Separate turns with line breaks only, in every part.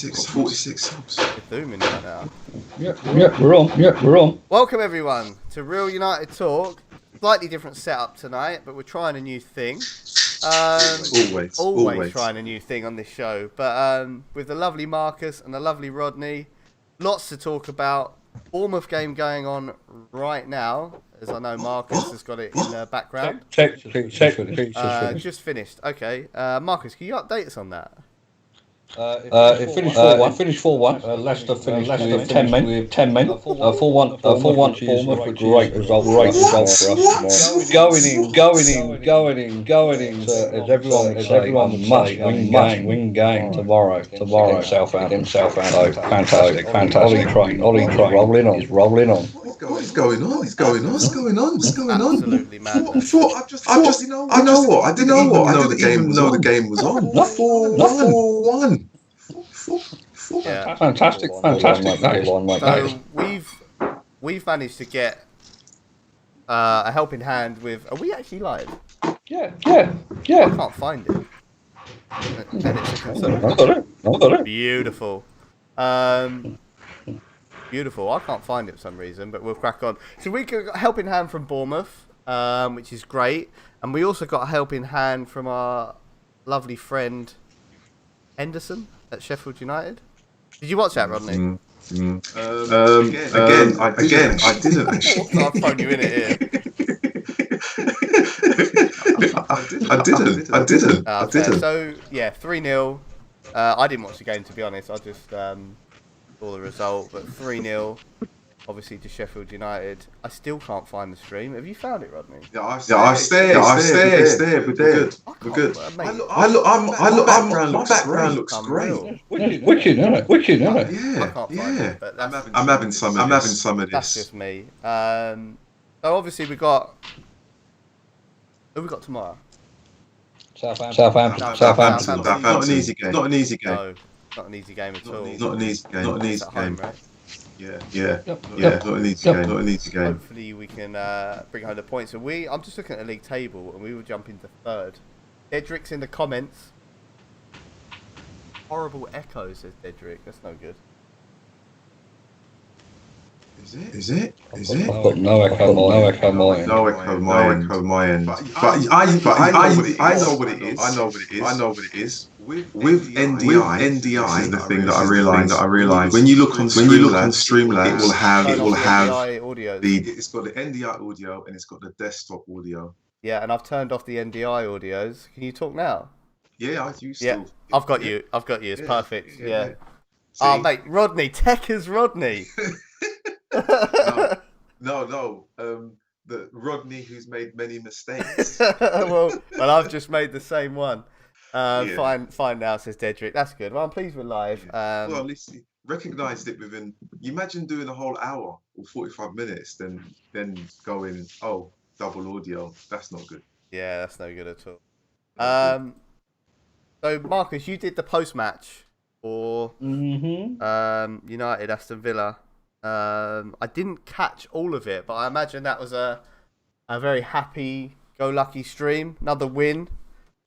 46 subs.
We're zooming right now.
Yeah, we're on.
Welcome everyone to Real United Talk. Slightly different setup tonight, but we're trying a new thing. Always trying a new thing on this show. But with the lovely Marcus and the lovely Rodney, lots to talk about. Bournemouth game going on right now, as I know Marcus has got it in the background. Just finished. Okay, Marcus, can you update us on that?
It finished 4-1. Leicester finished with 10 men. 4-1 Bournemouth, which is a great result for us. Going in. As everyone would say, win game tomorrow against Southampton. So fantastic. Ollie Train is rolling on.
What's going on?
Absolutely mad.
I know what. I didn't even know the game was on. 4-1.
Yeah.
Fantastic.
So we've managed to get a helping hand with. Are we actually live?
Yeah.
I can't find it. Then it's
I got it.
beautiful. Beautiful. I can't find it for some reason, but we'll crack on. So we got a helping hand from Bournemouth, which is great, and we also got a helping hand from our lovely friend Henderson at Sheffield United. Did you watch that, Rodney?
Again, I didn't actually.
I'll phone you in it here.
I didn't.
So yeah, 3-0. I didn't watch the game, to be honest. I just saw the result, but 3-0. Obviously to Sheffield United. I still can't find the stream. Have you found it, Rodney?
I stay. It's there. We're good. My background looks great.
Wicked, isn't it?
I can't find it, but
I'm having some of this.
That's just me. So obviously we got. Who we got tomorrow?
Southampton.
Not an easy game.
No, not an easy game at all.
Not an easy game.
Home, right?
Yeah. Not an easy game.
Hopefully we can bring home the points. So I'm just looking at the league table, and we will jump into third. Dedrick's in the comments. Horrible echo, says Dedrick. That's no good.
Is it?
I've got no echo mine.
No echo mine. But I know what it is. With NDI is the thing that I realised. When you look on Streamlabs, it will have it's got the NDI audio and it's got the desktop audio.
Yeah, and I've turned off the NDI audios. Can you talk now?
Yeah, still.
I've got you. It's perfect. Yeah. Oh, mate, Rodney, tech is Rodney.
No. The Rodney who's made many mistakes.
well, I've just made the same one. Fine now, says Dedrick. That's good. Well, I'm pleased we're live.
Well, at least you recognised it within. You imagine doing a whole hour or 45 minutes, then going, double audio. That's not good.
Yeah, that's no good at all. So Marcus, you did the post-match for United Aston Villa. I didn't catch all of it, but I imagine that was a very happy-go-lucky stream. Another win.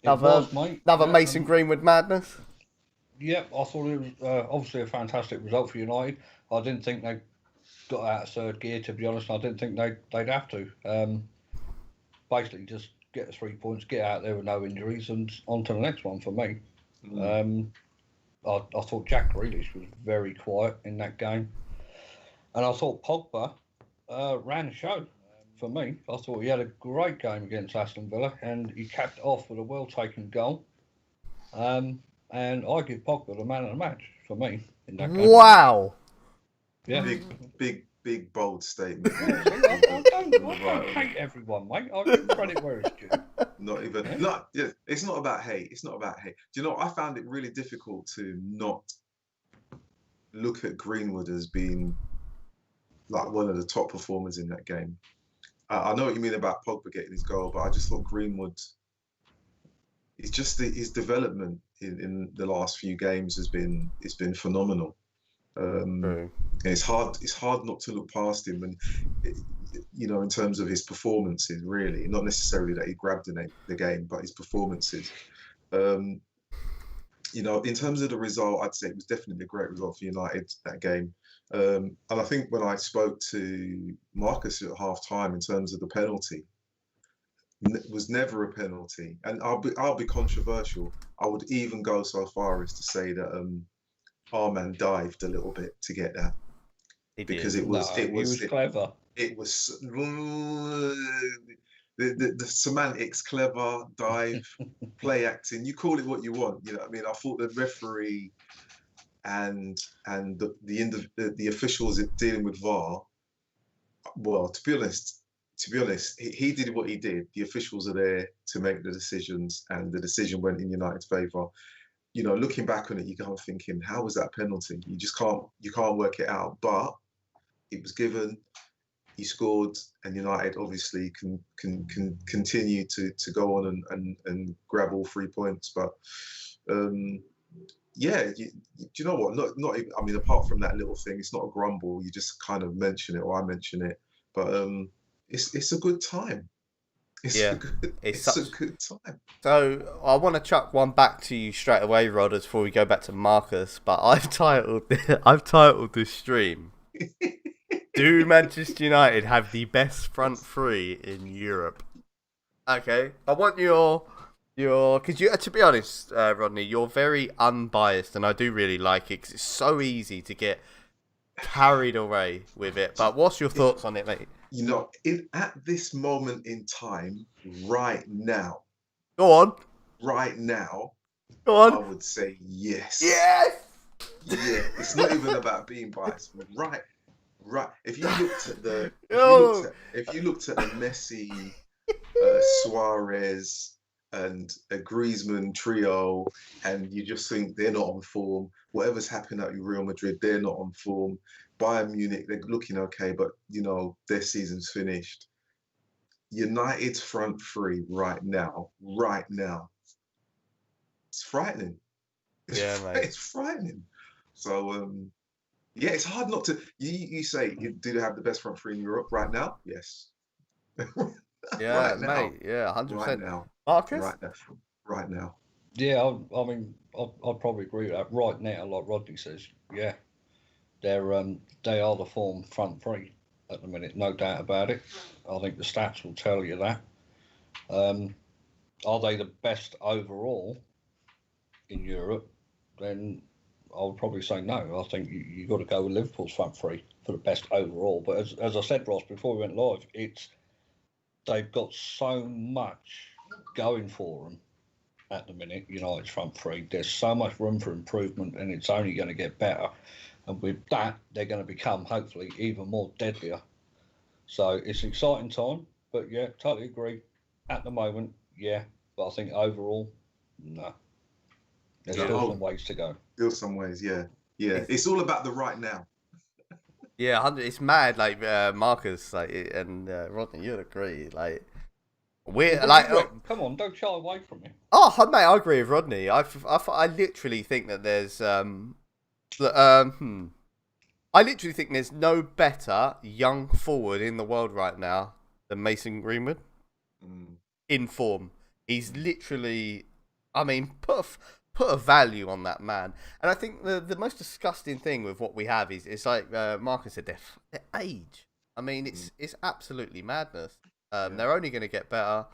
Another Mason Greenword madness.
Yep, I thought it was obviously a fantastic result for United. I didn't think they got out of third gear, to be honest. I didn't think they'd have to. Basically, just get the 3 points, get out there with no injuries, and on to the next one for me. I thought Jack Grealish was very quiet in that game. And I thought Pogba ran the show for me. I thought he had a great game against Aston Villa, and he capped it off with a well-taken goal. And I give Pogba the man of the match for me in that game.
Wow.
Yeah.
Big, bold statement.
I don't hate everyone, mate. I give credit where it's due.
It's not about hate. Do you know, I found it really difficult to not look at Greenwood as being like one of the top performers in that game. I know what you mean about Pogba getting his goal, but I just thought Greenwood, it's just his development in the last few games has been phenomenal. It's hard not to look past him, and in terms of his performances, really, not necessarily that he grabbed the game, but his performances. you know, in terms of the result, I'd say it was definitely a great result for United, that game. And I think when I spoke to Marcus at half time in terms of the penalty, it was never a penalty. And I'll be controversial. I would even go so far as to say that our man dived a little bit to get that. Because it was
clever.
It was the semantics, clever, dive, play acting. You call it what you want. You know what I mean? I thought the referee and the officials dealing with VAR. Well, to be honest, he did what he did. The officials are there to make the decisions, and the decision went in United's favour. You know, looking back on it, you go thinking, how was that a penalty? You just can't work it out. But it was given. He scored, and United obviously can continue to go on and grab all 3 points. But yeah, do you know what? Not even, I mean, apart from that little thing, it's not a grumble. You just kind of mention it, or I mention it. But it's a good time. It's a good time.
So I want to chuck one back to you straight away, Rodders, before we go back to Marcus. But I've titled this stream. Do Manchester United have the best front three in Europe? Okay, I want your because you, to be honest, Rodney, you're very unbiased, and I do really like it because it's so easy to get carried away with it. But what's your thoughts on it, mate?
You know, at this moment in time, right now.
Go on.
Right now.
Go on.
I would say yes.
Yes.
Yeah, it's not even about being biased. Right. If you looked at the Messi, Suarez, and a Griezmann trio, and you just think they're not on form. Whatever's happened at Real Madrid, they're not on form. Bayern Munich, they're looking okay, but you know their season's finished. United's front three right now, it's frightening. It's frightening. So yeah, it's hard not to. You say, do they have the best front three in Europe right now? Yes.
Yeah, right now. Mate. Yeah, 100%.
Right now.
Marcus?
Right now.
Yeah, I mean, I'd probably agree with that. Right now, like Rodney says, yeah, they are the form front three at the minute, no doubt about it. I think the stats will tell you that. Are they the best overall in Europe? Then I would probably say no. I think you got to go with Liverpool's front three for the best overall. But as I said, Ross, before we went live, they've got so much going for them at the minute, United's front three. There's so much room for improvement, and it's only going to get better. And with that, they're going to become, hopefully, even more deadlier. So it's an exciting time. But, yeah, totally agree. At the moment, yeah. But I think overall, no. There's still some ways to go.
Still some ways, yeah. Yeah, it's all about the right now.
Yeah, it's mad. Like Marcus, like, and Rodney, you'd agree. Like, we're like,
come on, don't shy away from it.
Oh, mate, I agree with Rodney. I literally think that there's I literally think there's no better young forward in the world right now than Mason Greenword. In form, he's literally. I mean, put a value on that man. And I think the most disgusting thing with what we have is like Marcus said, their age. I mean, it's absolutely madness. They're only going to get better.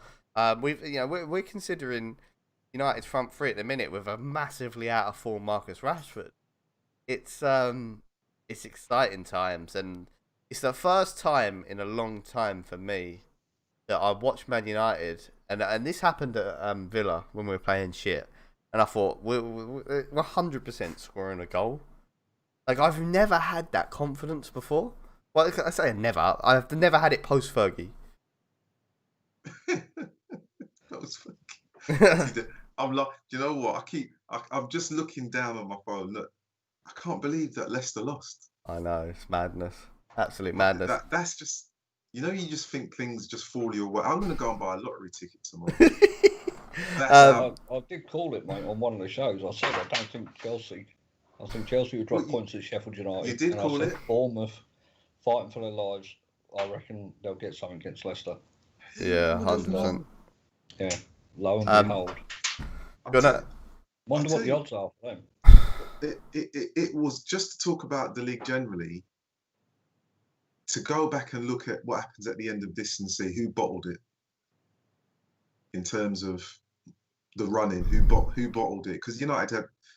We're considering United's front three at the minute with a massively out of form Marcus Rashford. It's exciting times, and it's the first time in a long time for me that I watched Man United, and this happened at Villa when we were playing shit. And I thought, we're 100% scoring a goal. Like, I've never had that confidence before. Well, I say never. I've never had it post-Fergie.
I'm like, you know what? I'm just looking down on my phone. Look, I can't believe that Leicester lost.
I know, it's madness. Absolute madness.
That's just, you just think things just fall your way. I'm going to go and buy a lottery ticket tomorrow.
I did call it, mate, on one of the shows. I said I don't think Chelsea. I think Chelsea would drop points at Sheffield United.
You did call it.
Bournemouth fighting for their lives. I reckon they'll get something against Leicester.
Yeah, 100%.
Yeah, lo and behold. Wonder what the odds are for them.
It was just to talk about the league generally, to go back and look at what happens at the end of this and see who bottled it in terms of the running, who bottled it. Because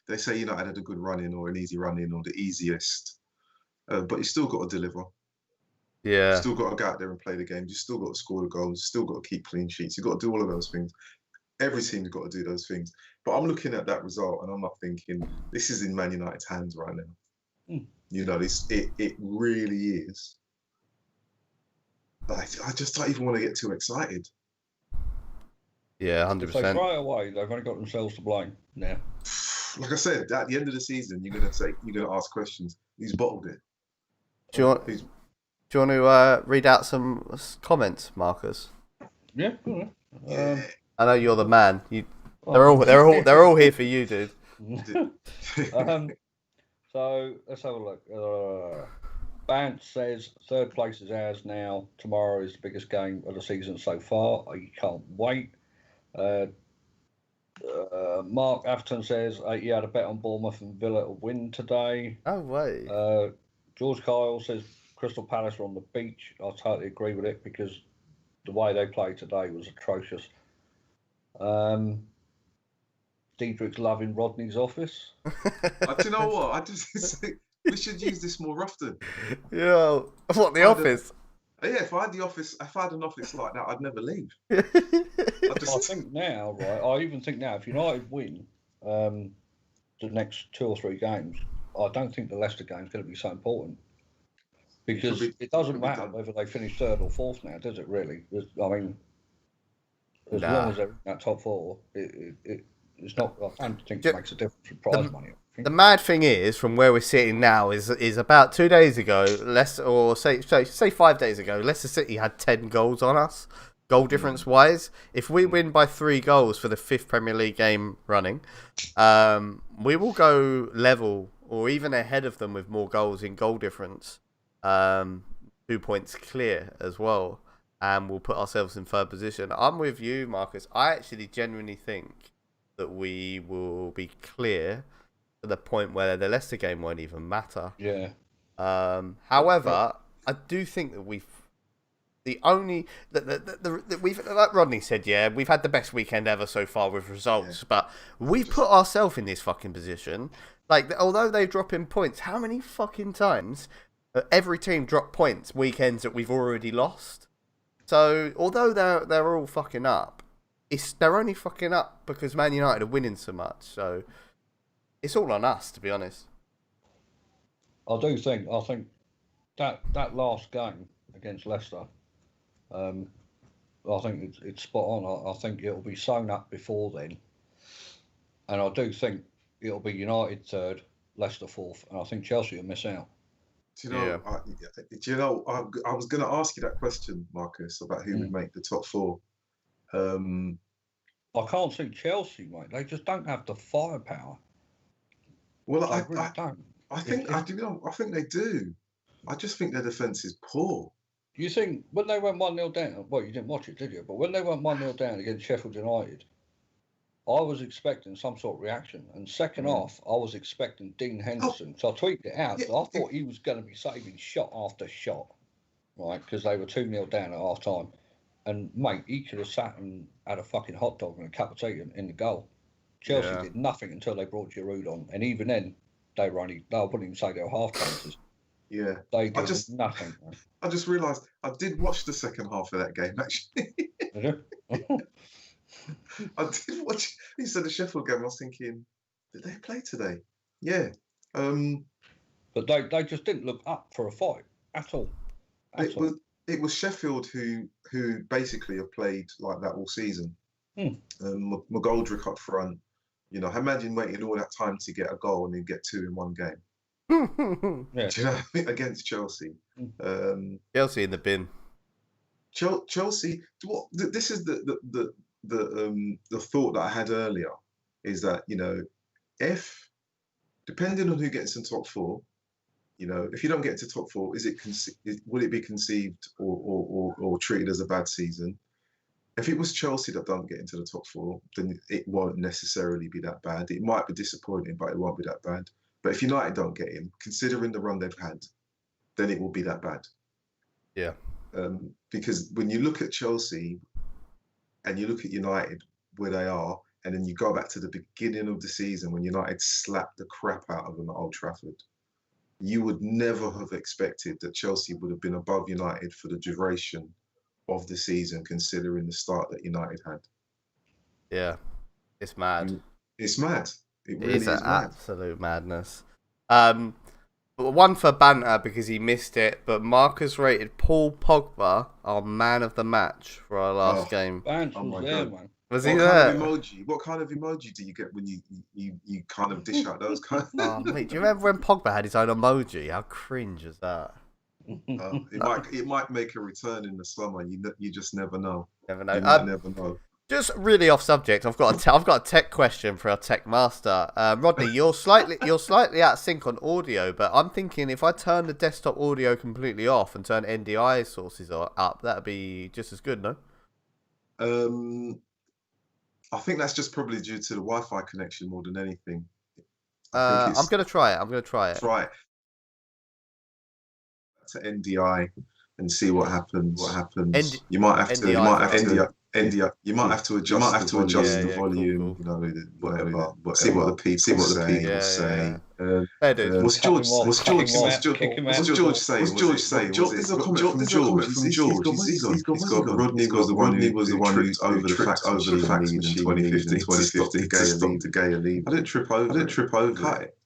they say United had a good run-in or an easy run-in or the easiest, but you still got to deliver.
Yeah.
You still got to go out there and play the game. You still got to score the goals. You still got to keep clean sheets. You got to do all of those things. Every team's got to do those things. But I'm looking at that result and I'm not thinking this is in Man United's hands right now. It really is. But I just don't even want to get too excited.
Yeah, 100%.
If they throw it away, they've only got themselves to blame now.
Like I said, at the end of the season, you're gonna ask questions. Who's bottled it?
Do you want to read out some comments, Marcus?
Yeah, go on.
Yeah.
I know you're the man. They're all here for you, dude.
So let's have a look. Bant says third place is ours now. Tomorrow is the biggest game of the season so far. You can't wait. Mark Afton says he had a bet on Bournemouth and Villa to win today.
Oh, way.
George Kyle says Crystal Palace are on the beach. I totally agree with it because the way they played today was atrocious. Diedrich's loving Rodney's office.
Do you know what? I just think we should use this more often.
Yeah. What, the office?
Yeah, if I had an office like that, I'd never leave.
I think now, right? I even think now, if United win the next 2 or 3 games, I don't think the Leicester game is going to be so important because it doesn't matter whether they finish 3rd or 4th now, does it? Really? I mean, as long as they're in that top 4, it's not. I don't think it makes a difference with prize money.
The mad thing is, from where we're sitting now, is about 2 days ago, say 5 days ago, Leicester City had 10 goals on us, goal difference wise. If we win by 3 goals for the 5th Premier League game running, we will go level or even ahead of them with more goals in goal difference, 2 points clear as well, and we'll put ourselves in 3rd position. I'm with you, Marcus. I actually genuinely think that we will be clear to the point where the Leicester game won't even matter.
Yeah.
However, I do think that we've like Rodney said, yeah, we've had the best weekend ever so far with results, but we've put ourselves in this fucking position. Like, although they drop in points, how many fucking times every team drop points weekends that we've already lost? So although they're all fucking up, they're only fucking up because Man United are winning so much. So it's all on us, to be honest.
I think that last game against Leicester, I think it's spot on. I think it'll be sewn up before then, and I do think it'll be United 3rd, Leicester 4th, and I think Chelsea will miss out.
Do you know? I was going to ask you that question, Marcus, about who would make the top 4.
I can't see Chelsea, mate. They just don't have the firepower.
Well,
I really don't.
I think they do. I just think their defence is poor.
You think when they went 1-0 down? Well, you didn't watch it, did you? But when they went 1-0 down against Sheffield United, I was expecting some sort of reaction. And second half, I was expecting Dean Henderson. So I tweeted it out. I thought he was going to be saving shot after shot, right? Because they were 2-0 down at half time. And, mate, he could have sat and had a fucking hot dog and a cup of tea in the goal. Chelsea did nothing until they brought Giroud on. And even then, I wouldn't even say they were half chances.
Yeah.
They did nothing.
I just realised I did watch the second half of that game, actually.
Did you?
I did watch. He said the Sheffield game. I was thinking, did they play today? Yeah.
But they just didn't look up for a fight at all.
It was Sheffield who basically have played like that all season. McGoldrick up front. You know, imagine waiting all that time to get a goal and then get 2 in one game.
Yeah.
Do you know what I mean? Against Chelsea.
Chelsea in the bin.
Chelsea. This is the thought that I had earlier is that, you know, if depending on who gets in top 4, you know, if you don't get to top 4, will it be conceived or treated as a bad season? if it was Chelsea that don't get into the top 4, then it won't necessarily be that bad. It might be disappointing, but it won't be that bad. But if United don't get in, considering the run they've had, then it will be that bad.
Yeah.
Because when you look at Chelsea and you look at United where they are, and then you go back to the beginning of the season when United slapped the crap out of them at Old Trafford, you would never have expected that Chelsea would have been above United for the duration of the season, considering the start that United had.
Yeah, it's mad.
It's mad. It really is
mad.
Absolute
madness. One for banter because he missed it, but Marcus rated Paul Pogba our man of the match for our last game.
Was there, man.
Was he there?
What kind of emoji do you get when you kind of dish out those kind?
Oh, mate, do you remember when Pogba had his own emoji? How cringe is that?
It might make a return in the summer. You just never know.
Never know.
You might never know.
Just really off subject. I've got a tech question for our tech master, Rodney. You're slightly out of sync on audio, but I'm thinking if I turn the desktop audio completely off and turn NDI sources up, that'd be just as good, no?
I think that's just probably due to the Wi-Fi connection more than anything.
I'm gonna try it.
Try it to NDI and see what happens. You might have to adjust the volume.
Cool.
You know, whatever. See what the people say. What's George saying? There's a comment from George. He's got Rodney was the one who tripped over the fax machine in 2015 to stop the leave. I didn't trip over. I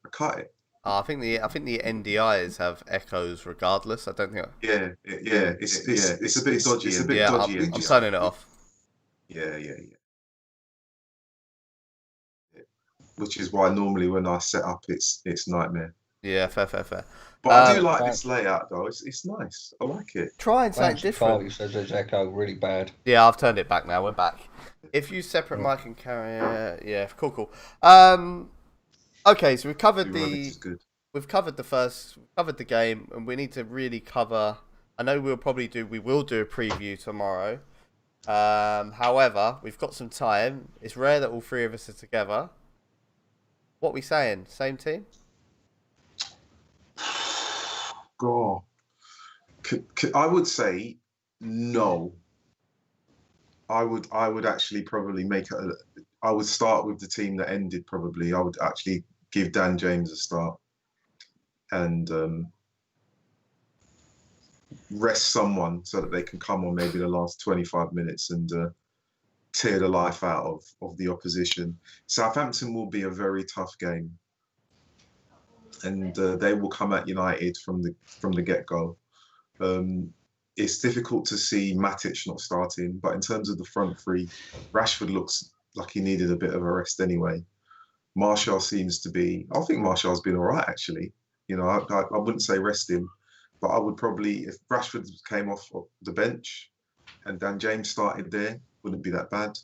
cut it.
I think the NDIs have echoes regardless. I don't think.
It's a bit dodgy.
I'm turning it off.
Yeah. Which is why normally when I set up, it's nightmare.
Yeah, fair.
But I do like this layout though. It's nice. I like it.
Try and something different.
Charlie says there's echo really bad.
Yeah, I've turned it back now. We're back. If you separate mic and carrier, yeah, cool. Okay, so we've covered the game, and we need to really cover. I know we will do a preview tomorrow. However, we've got some time. It's rare that all three of us are together. What are we saying? Same team?
God, I would say no. I would actually probably I would start with the team that ended. Probably, I would actually give Dan James a start and rest someone so that they can come on maybe the last 25 minutes and tear the life out of the opposition. Southampton will be a very tough game, and they will come at United from the get-go. It's difficult to see Matic not starting, but in terms of the front three, Rashford looks like he needed a bit of a rest anyway. Martial seems to be. I think Martial's been all right actually. You know, I wouldn't say rest him, but I would probably, if Rashford came off the bench and Dan James started there, wouldn't be that bad.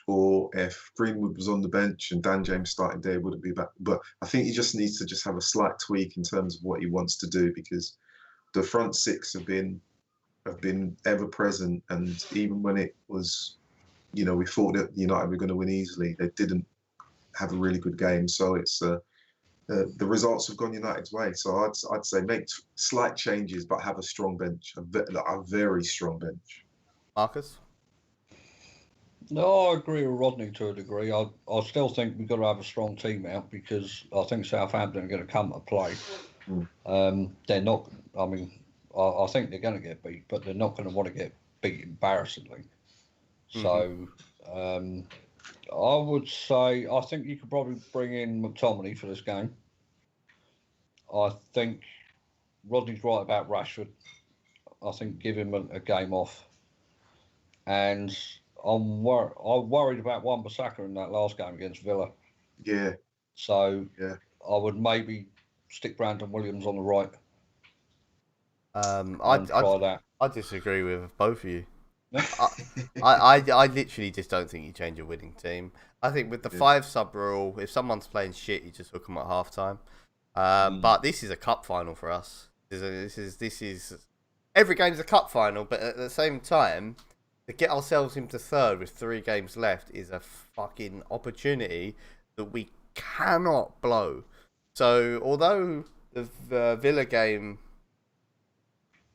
Or if Greenwood was on the bench and Dan James started there, wouldn't be bad. But I think he just needs to just have a slight tweak in terms of what he wants to do, because the front six have been ever present, and even when it was, you know, we thought that United were going to win easily, they didn't have a really good game. So it's the results have gone United's way. So I'd say make slight changes, but have a strong bench, a very strong bench.
Marcus?
No, I agree with Rodney to a degree. I still think we've got to have a strong team out, because I think Southampton are going to come to play. They're not. I mean, I think they're going to get beat, but they're not going to want to get beat embarrassingly. So I would say I think you could probably bring in McTominay for this game. I think Rodney's right about Rashford. I think give him a game off. And I'm worried about Wan-Bissaka in that last game against Villa.
Yeah.
So I would maybe stick Brandon Williams on the right.
I disagree with both of you. I literally just don't think you change a winning team. I think with the 5 sub rule, if someone's playing shit, you just hook them at half time. But this is a cup final for us. This is every game's a cup final, but at the same time, to get ourselves into third with 3 games left is a fucking opportunity that we cannot blow. So, although the Villa game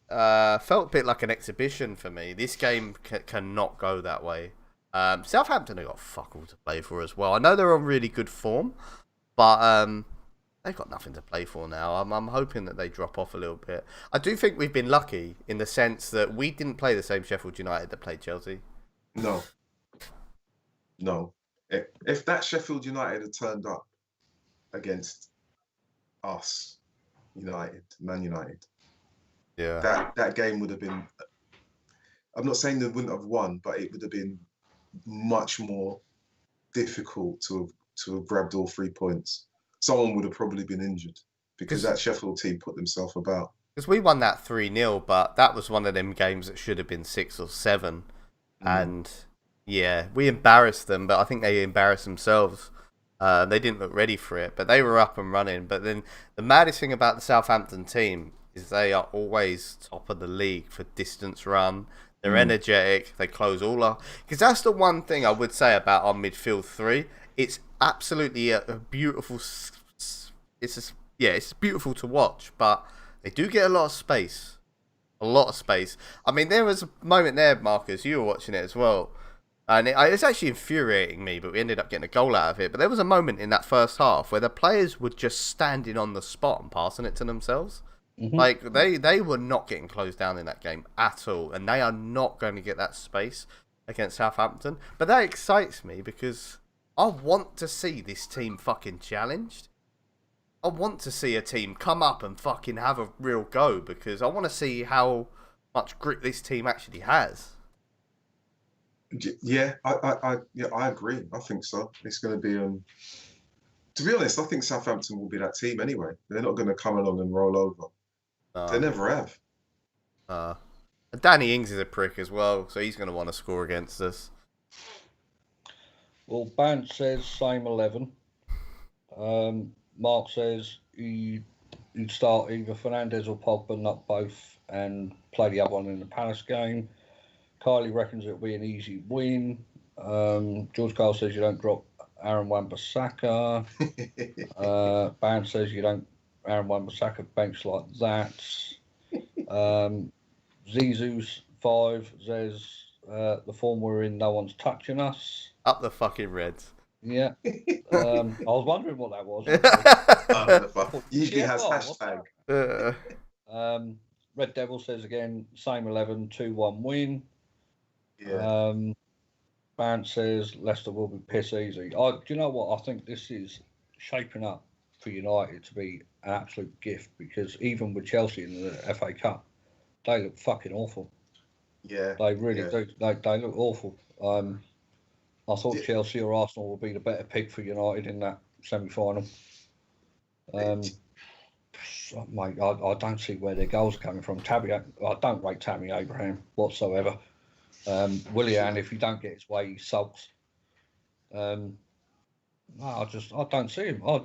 felt a bit like an exhibition for me, this game cannot go that way. Southampton have got fuck all to play for as well. I know they're on really good form, but they've got nothing to play for now. I'm hoping that they drop off a little bit. I do think we've been lucky in the sense that we didn't play the same Sheffield United that played Chelsea.
No. If that Sheffield United had turned up against us, Man United, that game would have been. I'm not saying they wouldn't have won, but it would have been much more difficult to have grabbed all 3 points. Someone would have probably been injured because that Sheffield team put themselves about.
Because we won that 3-0, but that was one of them games that should have been 6 or 7. And yeah, we embarrassed them, but I think they embarrassed themselves. They didn't look ready for it, but they were up and running. But then the maddest thing about the Southampton team is they are always top of the league for distance run. They're energetic. They close all up. Because that's the one thing I would say about our midfield 3. It's absolutely a beautiful. It's beautiful to watch, but they do get a lot of space. A lot of space. I mean, there was a moment there, Marcus, you were watching it as well. And it's actually infuriating me, but we ended up getting a goal out of it. But there was a moment in that first half where the players were just standing on the spot and passing it to themselves. Like, they were not getting closed down in that game at all. And they are not going to get that space against Southampton. But that excites me because I want to see this team fucking challenged. I want to see a team come up and fucking have a real go because I want to see how much grit this team actually has.
Yeah, I agree. I think so. It's going to be. To be honest, I think Southampton will be that team anyway. They're not going to come along and roll over. They never have.
And Danny Ings is a prick as well, so he's going to want to score against us.
Well, Bant says same 11. Mark says you'd start either Fernandes or Pogba, not both, and play the other one in the Palace game. Kylie reckons it'll be an easy win. George Carl says you don't drop Aaron Wan-Bissaka. Bant says you don't Aaron Wan-Bissaka bench like that. Zizou's 5 says the form we're in, no one's touching us.
Up the fucking Reds.
Yeah. I was wondering what that was.
Usually has hashtag.
Red Devil says again, same 11, 2-1 win.
Yeah.
Bant says Leicester will be piss easy. Do you know what? I think this is shaping up for United to be an absolute gift because even with Chelsea in the FA Cup, they look fucking awful.
Yeah.
They really do. They look awful. I thought Chelsea or Arsenal would be the better pick for United in that semi-final. Mate, I don't see where their goals are coming from. I don't rate Tammy Abraham whatsoever. Willian, if he don't get his way, he sulks. I don't see him. I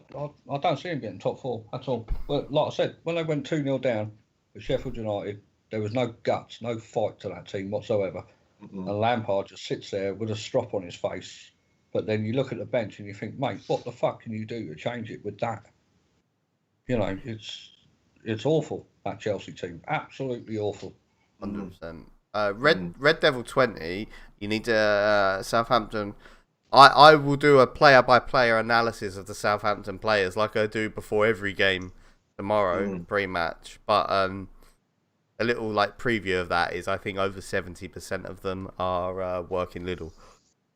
don't see him getting top 4 at all. But like I said, when they went 2-0 down with Sheffield United, there was no guts, no fight to that team whatsoever. And Lampard just sits there with a strop on his face. But then you look at the bench and you think, mate, what the fuck can you do to change it with that? You know, it's awful, that Chelsea team. Absolutely awful.
100%. Red Devil 20, you need to Southampton. I will do a player-by-player analysis of the Southampton players like I do before every game tomorrow, pre-match. But a little like preview of that is I think over 70% of them are working little.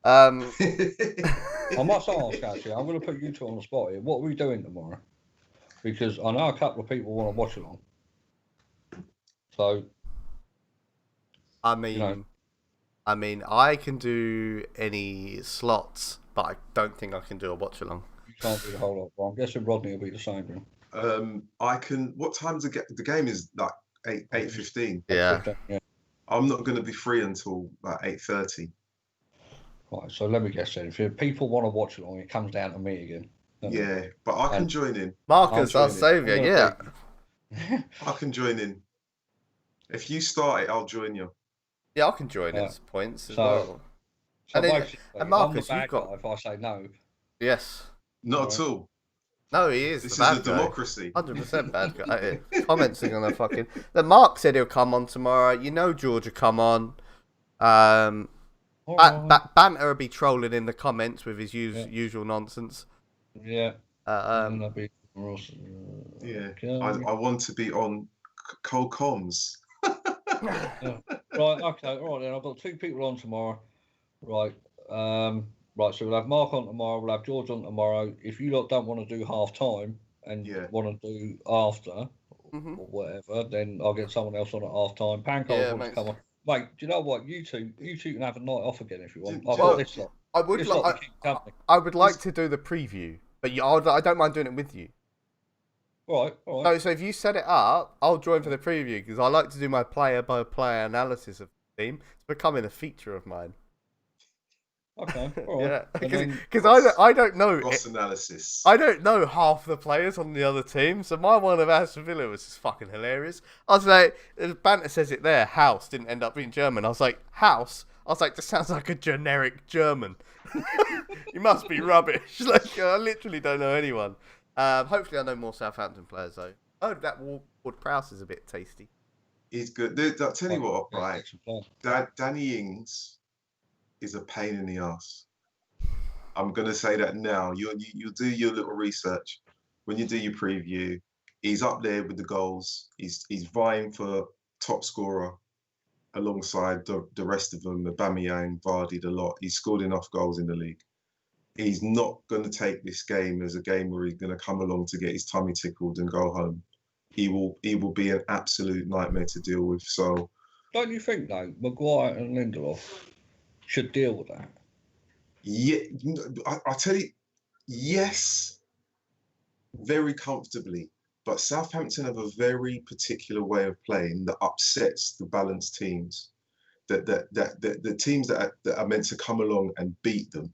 I must ask, actually, I'm going to put you two on the spot here. What are we doing tomorrow? Because I know a couple of people want to watch along. So,
I mean, I can do any slots, but I don't think I can do a watch along.
You can't do the whole lot. Well, I'm guessing Rodney will be the same.
I can. What time's the game? Is like 8:15.
Yeah.
I'm not going to be free until like 8:30.
Right. So let me guess then. If people want to watch along, it comes down to me again.
Yeah, but I can join in.
Marcus, our saviour. Yeah.
I can join in. If you start it, I'll join you.
Yeah, I can join its points as well.
So
And, then,
basically,
and Marcus,
I'm the
you've
bad
got...
guy if I say no.
Yes.
Not at all.
No, he is.
This
the bad
is a
guy.
democracy.
100% bad guy. Comments are gonna fucking. Then Mark said he'll come on tomorrow. You know George will come on. Banter will be trolling in the comments with his usual nonsense.
Yeah.
Yeah. I want to be on cold comms.
Yeah. Right. Okay. All right. Then I've got 2 people on tomorrow. Right. Right. So we'll have Mark on tomorrow. We'll have George on tomorrow. If you lot don't want to do half time and want to do after or whatever, then I'll get someone else on at half time. Pancake wants to come on. Mate, do you know what? You two can have a night off again if you want. I've got this lot.
I would like to do the preview, but I don't mind doing it with you.
All right.
So if you set it up, I'll join for the preview because I like to do my player-by-player analysis of the team. It's becoming a feature of mine.
Okay. All right.
Yeah, because I don't know.
Cross analysis.
I don't know half the players on the other team, so my one of Aston Villa was just fucking hilarious. I was like, Banter says it there. House didn't end up being German. I was like, House. I was like, this sounds like a generic German. You must be rubbish. Like I literally don't know anyone. Hopefully, I know more Southampton players though. Oh, that Ward-Prowse is a bit tasty.
He's good. I'll tell you what, right? Danny Ings is a pain in the ass. I'm gonna say that now. You do your little research when you do your preview. He's up there with the goals. He's vying for top scorer alongside the rest of them. Aubameyang, Vardy, the lot. He's scored enough goals in the league. He's not going to take this game as a game where he's going to come along to get his tummy tickled and go home. He will be an absolute nightmare to deal with. So,
don't you think though, Maguire and Lindelof should deal with that?
Yeah, I tell you, yes, very comfortably. But Southampton have a very particular way of playing that upsets the balanced teams. That the teams that are meant to come along and beat them.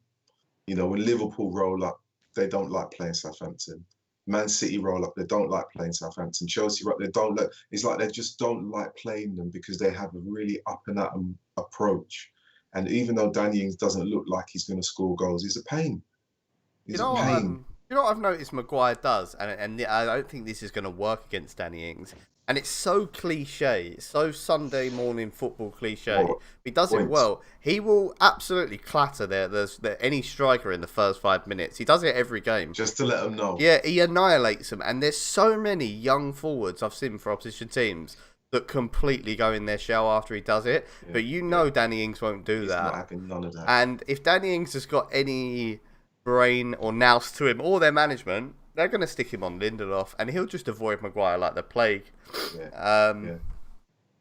You know, when Liverpool roll up, they don't like playing Southampton. Man City roll up, they don't like playing Southampton. Chelsea, they don't like. It's like they just don't like playing them because they have a really up and at 'em approach. And even though Danny Ings doesn't look like he's going to score goals, he's a pain. He's a pain.
You know what I've noticed Maguire does, and I don't think this is going to work against Danny Ings. And it's so cliche, it's so Sunday morning football cliche. He does it well. He will absolutely clatter any striker in the first 5 minutes. He does it every game.
Just to let them know.
Yeah, he annihilates them. And there's so many young forwards I've seen for opposition teams that completely go in their shell after he does it. Yeah, but Danny Ings won't do that.
He's not having none of that.
And if Danny Ings has got any brain or nous to him or their management, they're going to stick him on Lindelof and he'll just avoid Maguire like the plague.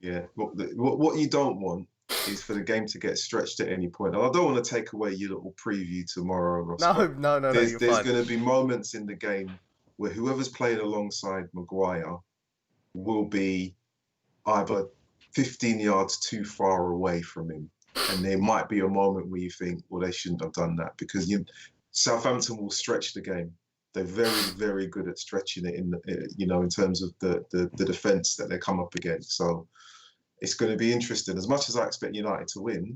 Yeah. What you don't want is for the game to get stretched at any point. And I don't want to take away your little preview tomorrow, Ross.
No.
There's going to be moments in the game where whoever's playing alongside Maguire will be either 15 yards too far away from him. And there might be a moment where you think, well, they shouldn't have done that because Southampton will stretch the game. They're very, very good at stretching it in terms of the defence that they come up against. So it's going to be interesting. As much as I expect United to win,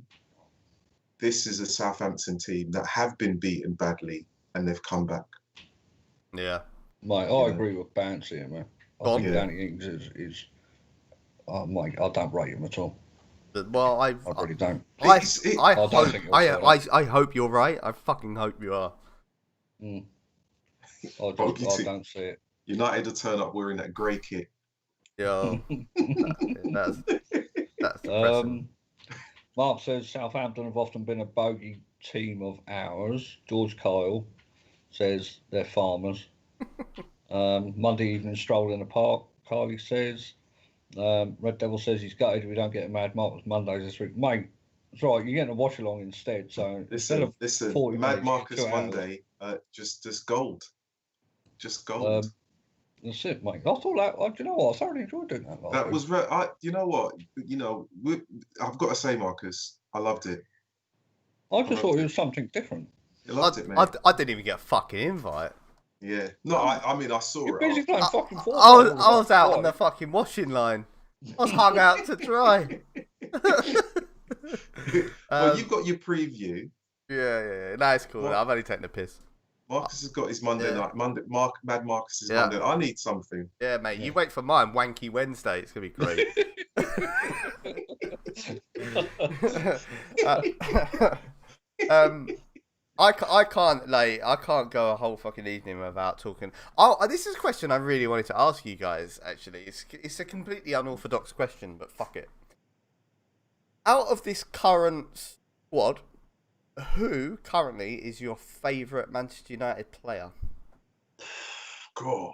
this is a Southampton team that have been beaten badly and they've come back.
Yeah.
Mate, I agree with Bounce here, man. I think Danny Ings is Mike, I don't rate him at all.
Well, I
really don't.
I hope you're right. I fucking hope you are.
I don't see it.
United will turn up wearing that grey kit.
Yo, that's depressing.
Mark says Southampton have often been a bogey team of ours. George Kyle says they're farmers. Monday evening stroll in the park. Kylie says. Red Devil says he's gutted if we don't get a Mad Marcus Mondays this week. Mate, it's all right, you're getting a watch along instead. So
listen, Mad Marcus Monday, just gold. Just gold.
That's it, mate. I thought that. Do you know what? I thoroughly enjoyed doing that.
That was you know what? I've got to say, Marcus, I loved it.
I just thought it was something different.
You loved it, man.
I didn't even get a fucking invite.
Yeah. No, I mean, I saw
You're
it.
busy playing fucking football.
I was out on the fucking washing line. I was hung out to dry.
Well, you've got your preview.
Yeah. No, it's cool. I've only taken the piss.
Marcus has got his Monday night. Mad Marcus's
Yeah.
Monday. I need something.
Yeah, mate. You wait for mine. Wanky Wednesday. It's gonna be great. I can't go a whole fucking evening without talking. Oh, this is a question I really wanted to ask you guys. Actually, it's a completely unorthodox question, but fuck it. Out of this current squad, who currently is your favourite Manchester United player?
God.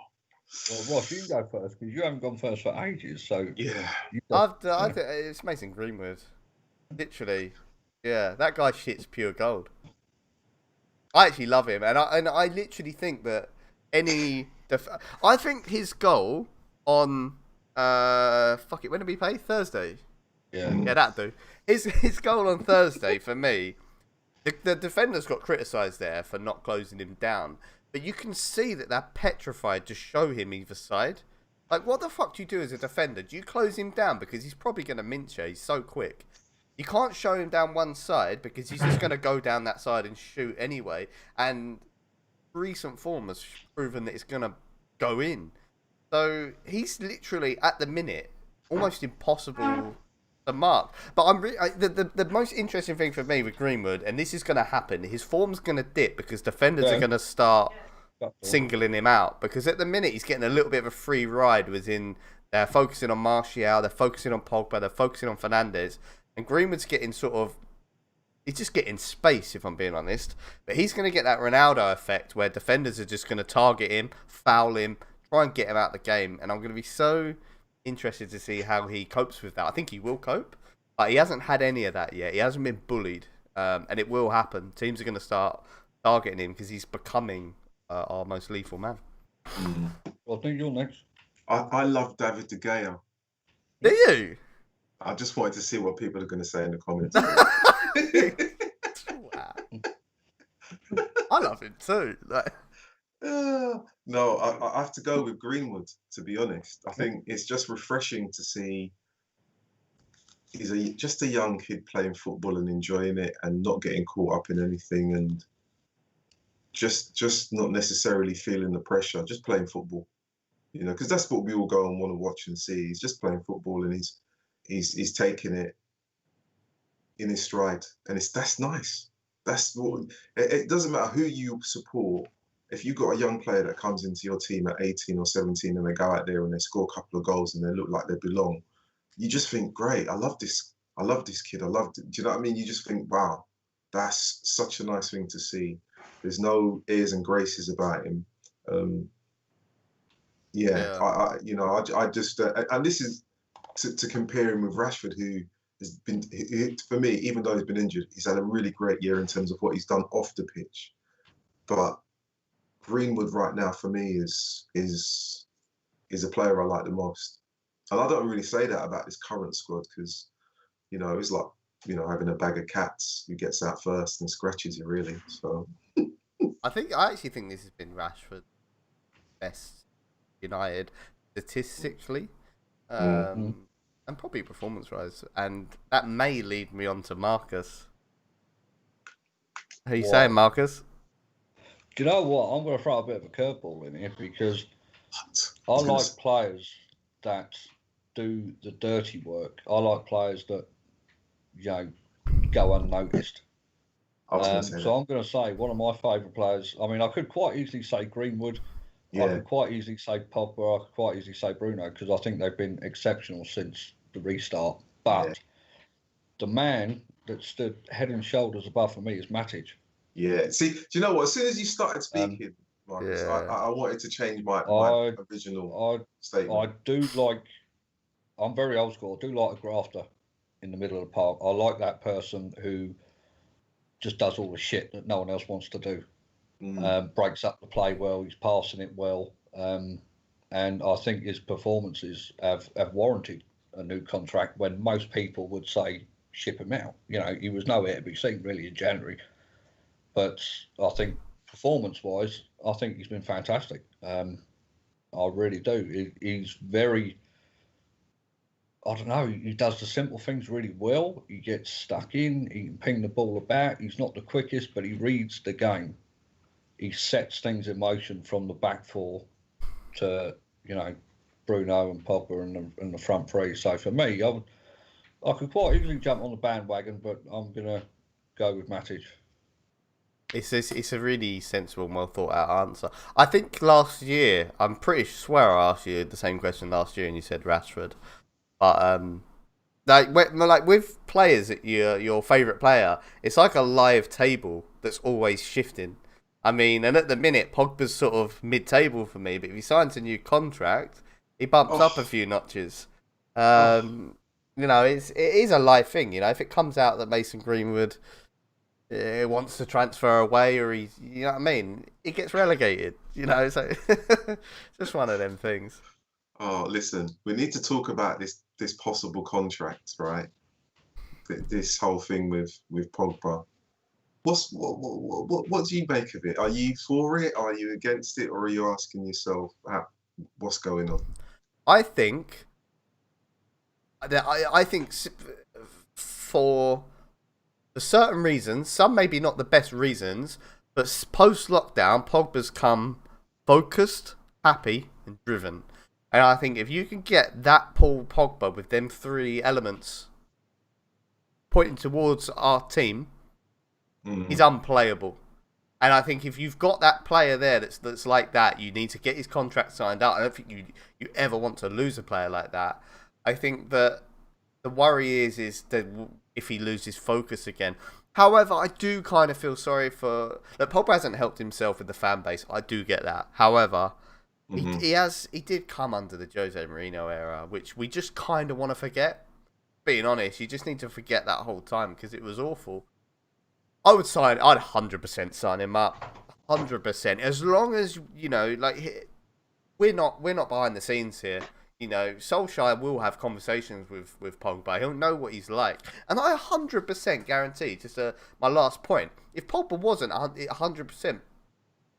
Well, Ross, you can go first because you haven't gone first for ages. So
yeah,
it's Mason Greenword. Literally, yeah, that guy shits pure gold. I actually love him, and I literally think that I think his goal on when did we play? Thursday. Yeah, that'd do. His goal on Thursday for me. The defenders got criticised there for not closing him down, but you can see that they're petrified to show him either side. Like, what the fuck do you do as a defender? Do you close him down because he's probably going to mince you? He's so quick. You can't show him down one side because he's just going to go down that side and shoot anyway. And recent form has proven that it's going to go in. So he's literally, at the minute, almost impossible to mark. But the most interesting thing for me with Greenwood, and this is going to happen, his form's going to dip because defenders are going to start singling him out. Because at the minute, he's getting a little bit of a free ride. They're focusing on Martial, they're focusing on Pogba, they're focusing on Fernandes. And Greenwood's getting he's just getting space, if I'm being honest. But he's going to get that Ronaldo effect where defenders are just going to target him, foul him, try and get him out of the game. And I'm going to be so interested to see how he copes with that. I think he will cope, but he hasn't had any of that yet. He hasn't been bullied, and it will happen. Teams are going to start targeting him because he's becoming our most lethal man.
Well, I think you're next.
I love David De Gea.
Do you?
I just wanted to see what people are going to say in the comments.
I love him too.
No, I have to go with Greenwood, to be honest. I think it's just refreshing to see he's just a young kid playing football and enjoying it and not getting caught up in anything and just not necessarily feeling the pressure, just playing football. You know, because that's what we all go and want to watch and see. He's just playing football and he's taking it in his stride, and that's nice. That's what it doesn't matter who you support. If you've got a young player that comes into your team at 18 or 17 and they go out there and they score a couple of goals and they look like they belong, you just think, great, I love this kid. Do you know what I mean? You just think, wow, that's such a nice thing to see. There's no airs and graces about him. I just and this is to compare him with Rashford, who has been, for me, even though he's been injured, he's had a really great year in terms of what he's done off the pitch. But Greenwood right now for me is a player I like the most, and I don't really say that about this current squad because it's like having a bag of cats who gets out first and scratches you really. So
I actually think this has been Rashford's best United statistically, and probably performance-wise, and that may lead me on to Marcus. How are you saying, Marcus?
Do you know what? I'm going to throw a bit of a curveball in here because I like players that do the dirty work. I like players that go unnoticed. So I'm going to say one of my favourite players. I mean, I could quite easily say Greenwood. Yeah. I could quite easily say Pogba. I could quite easily say Bruno because I think they've been exceptional since the restart. But the man that stood head and shoulders above for me is Matic.
Yeah. See, do you know what? As soon as you started speaking, Marcus, I wanted to change my original statement.
I'm very old school. I do like a grafter in the middle of the park. I like that person who just does all the shit that no one else wants to do. Breaks up the play well. He's passing it well. And I think his performances have warranted a new contract when most people would say ship him out. He was nowhere to be seen really in January. But I think performance-wise, I think he's been fantastic. I really do. He's very I don't know, he does the simple things really well. He gets stuck in, he can ping the ball about. He's not the quickest, but he reads the game. He sets things in motion from the back four to, Bruno and Pogba and the front three. So for me, I could quite easily jump on the bandwagon, but I'm going to go with Matic.
It's a really sensible and well thought out answer. I think last year, I'm pretty swear I asked you the same question last year and you said Rashford. But like with players, your favourite player, it's like a live table that's always shifting. I mean, and at the minute, Pogba's sort of mid-table for me, but if he signs a new contract, he bumps up a few notches. It is a live thing. If it comes out that Mason Greenwood wants to transfer away, or he gets relegated. So just one of them things.
Oh, listen, we need to talk about this possible contract, right? This whole thing with Pogba. What do you make of it? Are you for it? Are you against it? Or are you asking yourself what's going on?
I think for certain reasons, some maybe not the best reasons, but post-lockdown, Pogba's come focused, happy, and driven. And I think if you can get that Paul Pogba with them three elements pointing towards our team, he's unplayable. And I think if you've got that player there that's like that, you need to get his contract signed out. I don't think you ever want to lose a player like that. I think that the worry is that if he loses focus again. However, I do kind of feel sorry for... Look, Pogba hasn't helped himself with the fan base. I do get that. However, he did come under the Jose Mourinho era, which we just kind of want to forget. Being honest, you just need to forget that whole time because it was awful. I'd 100% sign him up. 100%. As long as, we're not behind the scenes here. Solskjaer will have conversations with Pogba. He'll know what he's like. And I 100% guarantee, just my last point, if Pogba wasn't 100%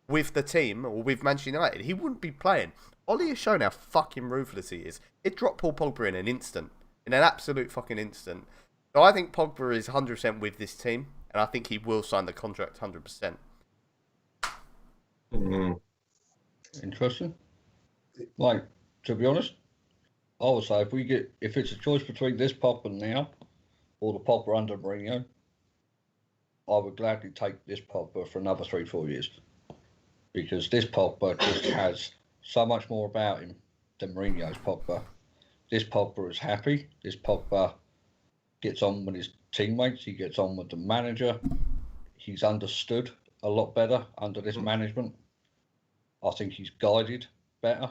with the team or with Manchester United, he wouldn't be playing. Ollie has shown how fucking ruthless he is. He'd drop Paul Pogba in an instant. In an absolute fucking instant. So I think Pogba is 100% with this team. And I think he will sign the contract 100%.
Interesting. Like, to be honest, I would say if it's a choice between this Pogba now or the Pogba under Mourinho, I would gladly take this Pogba for another 3-4 years. Because this Pogba just has so much more about him than Mourinho's Pogba. This Pogba is happy. This Pogba gets on with his teammates. He gets on with the manager. He's understood a lot better under this management. I think he's guided better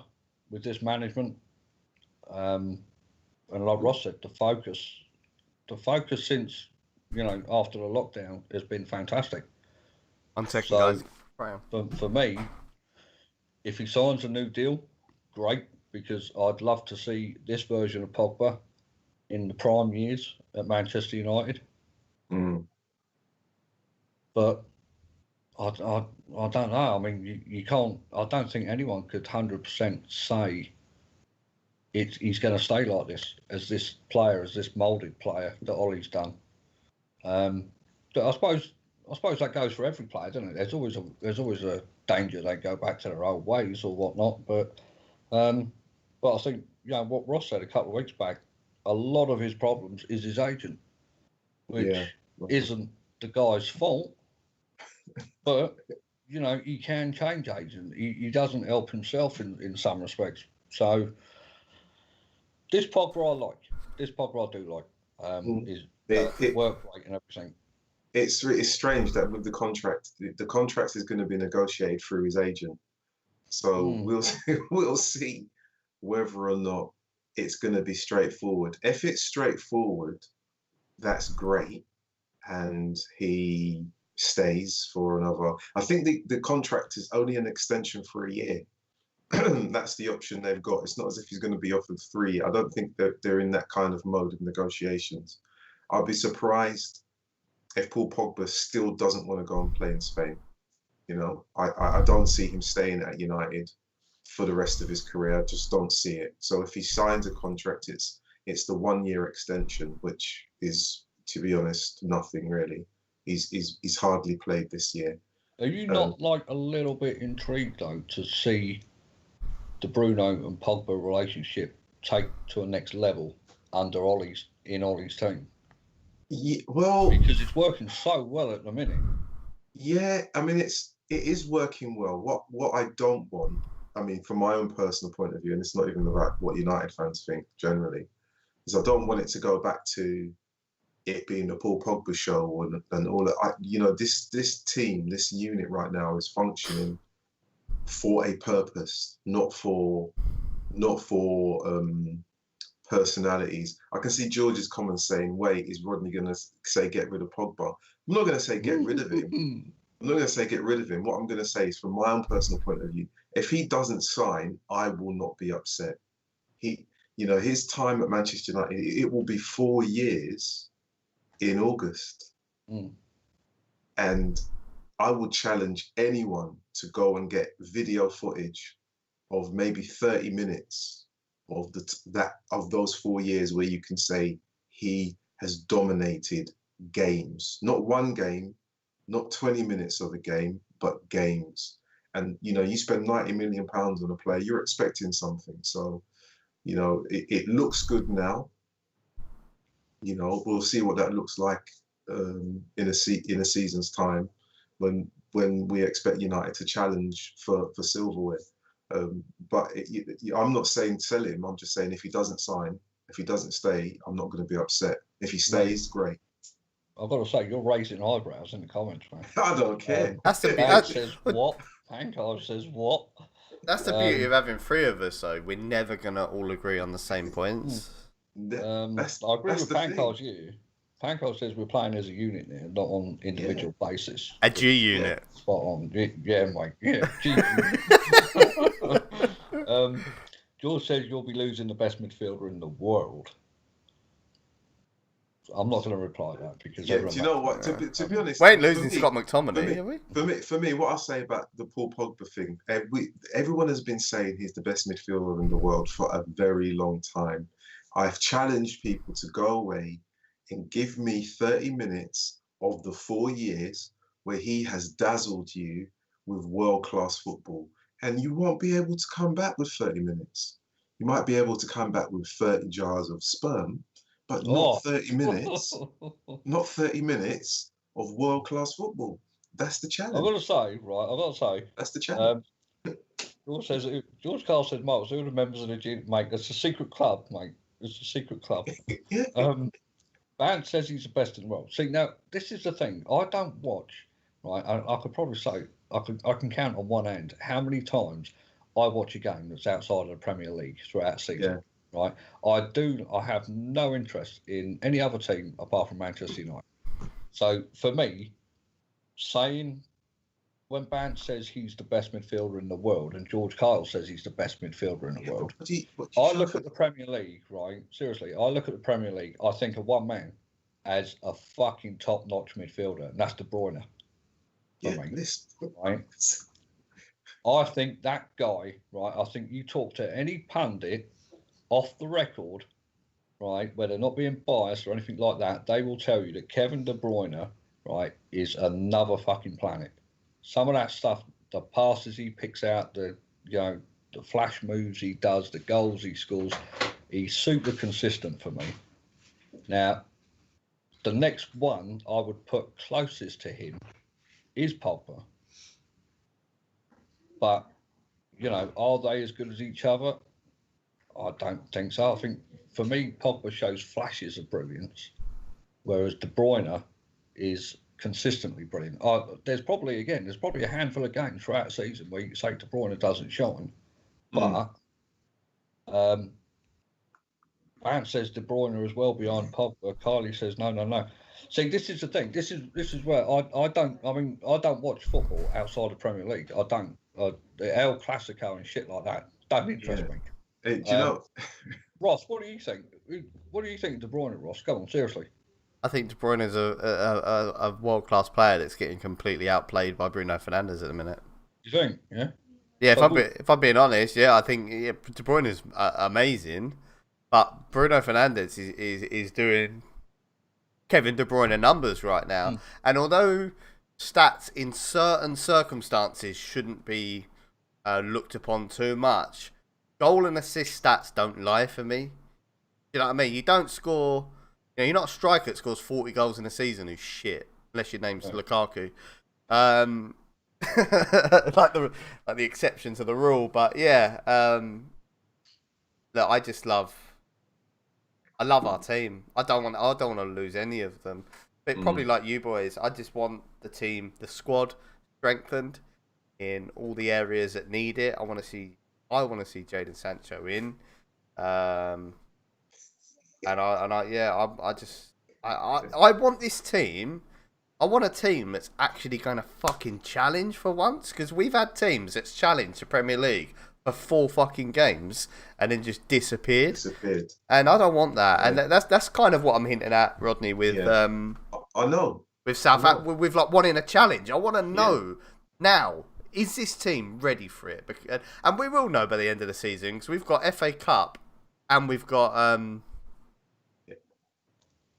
with this management. And like Ross said, the focus since, after the lockdown has been fantastic.
I'm second, guys.
For me, if he signs a new deal, great, because I'd love to see this version of Pogba in the prime years at Manchester United. But I don't know. I mean, you can't. I don't think anyone could 100% say he's going to stay like this as this moulded player that Ollie's done. But I suppose that goes for every player, doesn't it? There's always a danger they go back to their old ways or whatnot. But I think what Ross said a couple of weeks back, a lot of his problems is his agent, which isn't the guy's fault. But he can change agent. He doesn't help himself in some respects. So this Pogba I like. This Pogba I do like. His work rate and everything.
It's strange that with the contract is going to be negotiated through his agent. So we'll see whether or not it's going to be straightforward. If it's straightforward, that's great, and he stays for another. I think the contract is only an extension for a year. That's the option they've got. It's not as if he's going to be offered 3. I don't think that they're in that kind of mode of negotiations. I'd be surprised if Paul Pogba still doesn't want to go and play in Spain. I don't see him staying at United for the rest of his career. I just don't see it. So if he signs a contract, it's It's the 1 year extension, which is, to be honest, nothing really. He's hardly played this year.
Are you not like a little bit intrigued though to see the Bruno and Pogba relationship take to a next level under Ollie's team?
Yeah, well,
because it's working so well at the minute.
Yeah, I mean it is working well. What I don't want, I mean, from my own personal point of view, and it's not even about what United fans think generally, is I don't want it to go back to it being the Paul Pogba show and all that. This team, this unit right now is functioning for a purpose, not for personalities. I can see George's comments saying, wait, is Rodney going to say get rid of Pogba? I'm not going to say get rid of him. I'm not going to say get rid of him. What I'm going to say is, from my own personal point of view, if he doesn't sign, I will not be upset. His time at Manchester United, it will be 4 years in August. And I would challenge anyone to go and get video footage of maybe 30 minutes of those 4 years where you can say he has dominated games. Not one game, not 20 minutes of a game, but games. And you spend £90 million on a player, you're expecting something. So it looks good now. We'll see what that looks like in a season's time when we expect United to challenge for silverware. But I'm not saying sell him. I'm just saying if he doesn't sign, if he doesn't stay, I'm not going to be upset. If he stays, great.
I've got to say, you're raising eyebrows in the comments, man.
I don't care.
That's the
says what? Pankaj says what?
That's the beauty of having three of us, though. We're never gonna all agree on the same points.
I agree with Pankaj. Pankaj says we're playing as a unit now, not on individual basis.
A G unit.
Yeah, spot on. Yeah, mate. Yeah. G unit. George says you'll be losing the best midfielder in the world. I'm not going to reply to that because
do you know what? To be honest,
we ain't losing Scott McTominay, are we?
For me, what I say about the Paul Pogba thing, everyone has been saying he's the best midfielder in the world for a very long time. I've challenged people to go away and give me 30 minutes of the 4 years where he has dazzled you with world-class football, and you won't be able to come back with 30 minutes. You might be able to come back with 30 jars of sperm, but not 30 minutes. Not 30 minutes of world-class football. That's the challenge.
I've got to say.
That's the challenge.
George Carl says, Mark, who are the members of the gym, mate? It's a secret club, mate. It's a secret club.
Yeah.
Van says he's the best in the world. See, now, this is the thing. I don't watch, right? I could probably say, I can count on one hand how many times I watch a game that's outside of the Premier League throughout the season. Yeah. Right, I have no interest in any other team apart from Manchester United. So for me, saying when Bant says he's the best midfielder in the world and George Kyle says he's the best midfielder in the world, I look at the Premier League, right? Seriously, I look at the Premier League. I think of one man as a fucking top-notch midfielder, and that's De Bruyne. Right? I think that guy, right? I think you talk to any pundit off the record, right, where they're not being biased or anything like that, they will tell you that Kevin De Bruyne, right, is another fucking planet. Some of that stuff, the passes he picks out, the flash moves he does, the goals he scores, he's super consistent for me. Now, the next one I would put closest to him is Pogba. But, are they as good as each other? I don't think so. I think, for me, Pogba shows flashes of brilliance, whereas De Bruyne is consistently brilliant. There's probably a handful of games throughout the season where you can say De Bruyne doesn't shine. But Bant says De Bruyne is well behind Pogba. Kylie says no. See, this is the thing. This is where I don't watch football outside the Premier League. I don't. The El Clasico and shit like that don't interest me.
Hey, do you know,
Ross? What do you think? What do you think, De Bruyne, Ross? Come on, seriously.
I think De Bruyne is a world-class player that's getting completely outplayed by Bruno Fernandes at the minute.
You think? Yeah.
Yeah. If I'm being honest, yeah, I think De Bruyne is amazing, But Bruno Fernandes is doing Kevin De Bruyne numbers right now. And although stats in certain circumstances shouldn't be looked upon too much, goal and assist stats don't lie for me. You know what I mean? You don't score... you're not a striker that scores 40 goals in a season who's shit, unless your name's Lukaku. Like the exception to the rule. But yeah, look, I love our team. I don't want to lose any of them. But probably like you boys, I just want the squad strengthened in all the areas that need it. I want to see Jadon Sancho in. I want this team. I want a team that's actually going to fucking challenge for once, because we've had teams that's challenged the Premier League for 4 fucking games and then just disappeared. And I don't want that. And that's kind of what I'm hinting at, Rodney, with
I know
with Southampton, with like wanting a challenge. I want to know now, is this team ready for it? And we will know by the end of the season, because we've got FA Cup and we've got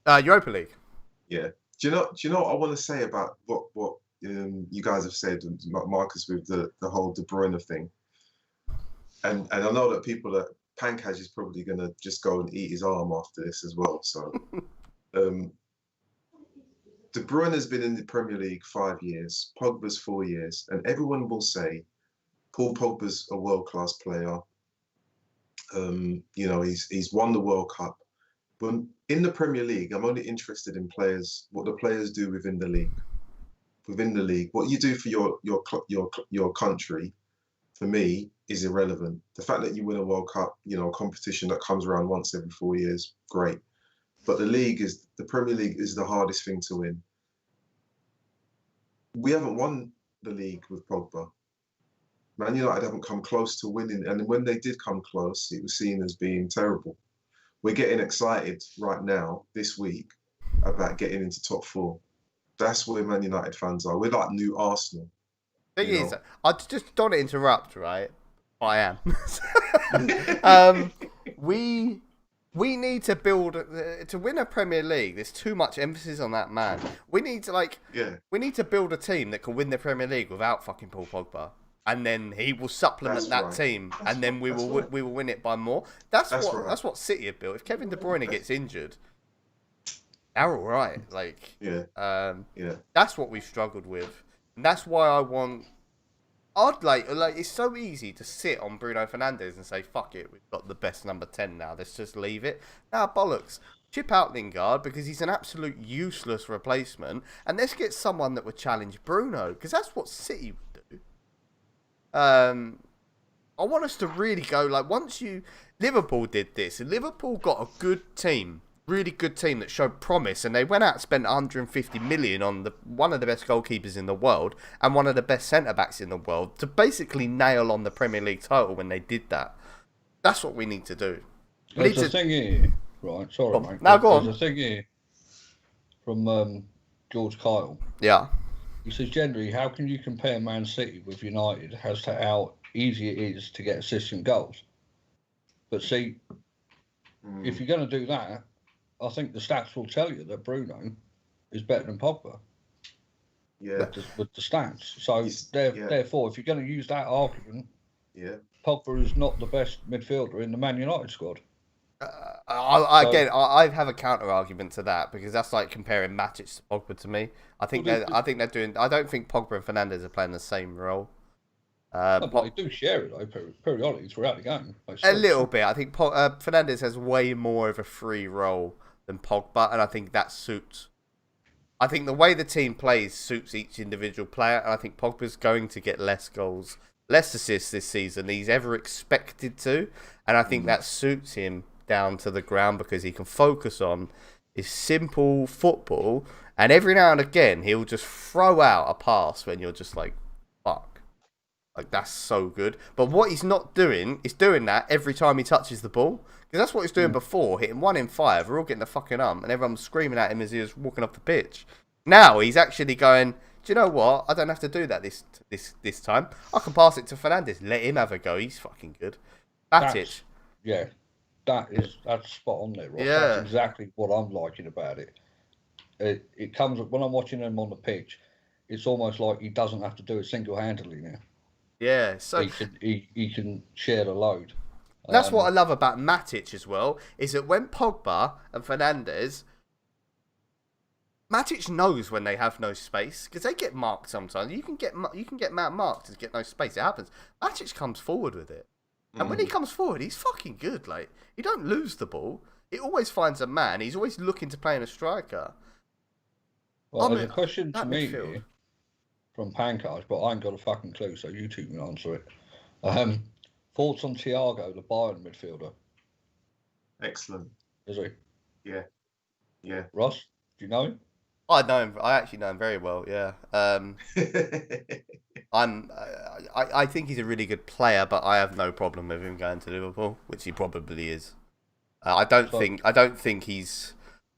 Europa League.
Yeah. Do you know what I want to say about what you guys have said, Marcus, with the whole De Bruyne thing? And I know that Pankaj is probably going to just go and eat his arm after this as well. So De Bruyne has been in the Premier League 5 years, Pogba's 4 years, and everyone will say Paul Pogba's a world-class player. He's won the World Cup. But in the Premier League, I'm only interested in what the players do within the league. Within the league, what you do for your country, for me, is irrelevant. The fact that you win a World Cup, a competition that comes around once every 4 years, great. But the Premier League is the hardest thing to win. We haven't won the league with Pogba. Man United haven't come close to winning, and when they did come close, it was seen as being terrible. We're getting excited right now, this week, about getting into top 4. That's where Man United fans are. We're like new Arsenal.
Thing is, I just don't interrupt, right? I am. We need to build to win a Premier League. There's too much emphasis on that man. We need to we need to build a team that can win the Premier League without fucking Paul Pogba. And then he will supplement team, and then we will win it by more. That's what City have built. If Kevin De Bruyne gets injured, they're all right. That's what we've struggled with, and that's why I'd like it's so easy to sit on Bruno Fernandes and say fuck it, we've got the best number 10 now. Let's just leave it. Now bollocks. Chip out Lingard because he's an absolute useless replacement, and let's get someone that would challenge Bruno, because that's what City would do. I want us to really go Liverpool did this, and Liverpool got a good team, really good team that showed promise, and they went out and spent 150 million on one of the best goalkeepers in the world and one of the best centre backs in the world to basically nail on the Premier League title when they did that. That's what we need to do.
There's a thing here, right? Sorry, mate.
Now go on.
There's a thing here from George Kyle.
Yeah.
He says, generally, how can you compare Man City with United as to how easy it is to get assists and goals? But see, if you're going to do that, I think the stats will tell you that Bruno is better than Pogba.
Yeah.
With the stats. So therefore, if you're going to use that argument, Pogba is not the best midfielder in the Man United squad.
I have a counter argument to that, because that's like comparing Matic to Pogba to me. I think they're doing. I don't think Pogba and Fernandes are playing the same role.
But they do share it though periodically throughout the game.
A little bit. I think Fernandes has way more of a free role than Pogba, and I think that suits. I think the way the team plays suits each individual player, and I think Pogba's going to get less goals, less assists this season than he's ever expected to, and I think that suits him down to the ground, because he can focus on his simple football, and every now and again he'll just throw out a pass when you're just like, fuck, like that's so good. But what he's not doing is doing that every time he touches the ball, because that's what he's doing before, hitting 1 in 5. We're all getting the fucking and everyone's screaming at him as he was walking off the pitch. Now he's actually going, do you know what? I don't have to do that this time. I can pass it to Fernandes. Let him have a go. He's fucking good. That's it.
Yeah. that's spot on there, Ross.
Yeah.
That's exactly what I'm liking about it. It comes when I'm watching him on the pitch. It's almost like he doesn't have to do it single-handedly now.
Yeah, so
he can share the load.
That's what I love about Matic as well, is that when Pogba and Fernandes, Matic knows when they have no space, because they get marked sometimes. You can get marked and get no space. It happens. Matic comes forward with it. And when he comes forward, he's fucking good. Like, he don't lose the ball. He always finds a man. He's always looking to play in a striker.
Well, there's a question to me here from Pancars, but I ain't got a fucking clue, so you two can answer it. Thoughts on Thiago, the Bayern midfielder?
Excellent.
Is he?
Yeah. Yeah.
Ross, do you know him?
I know him. I actually know him very well. Yeah. I think he's a really good player, but I have no problem with him going to Liverpool, which he probably is. I don't think he's.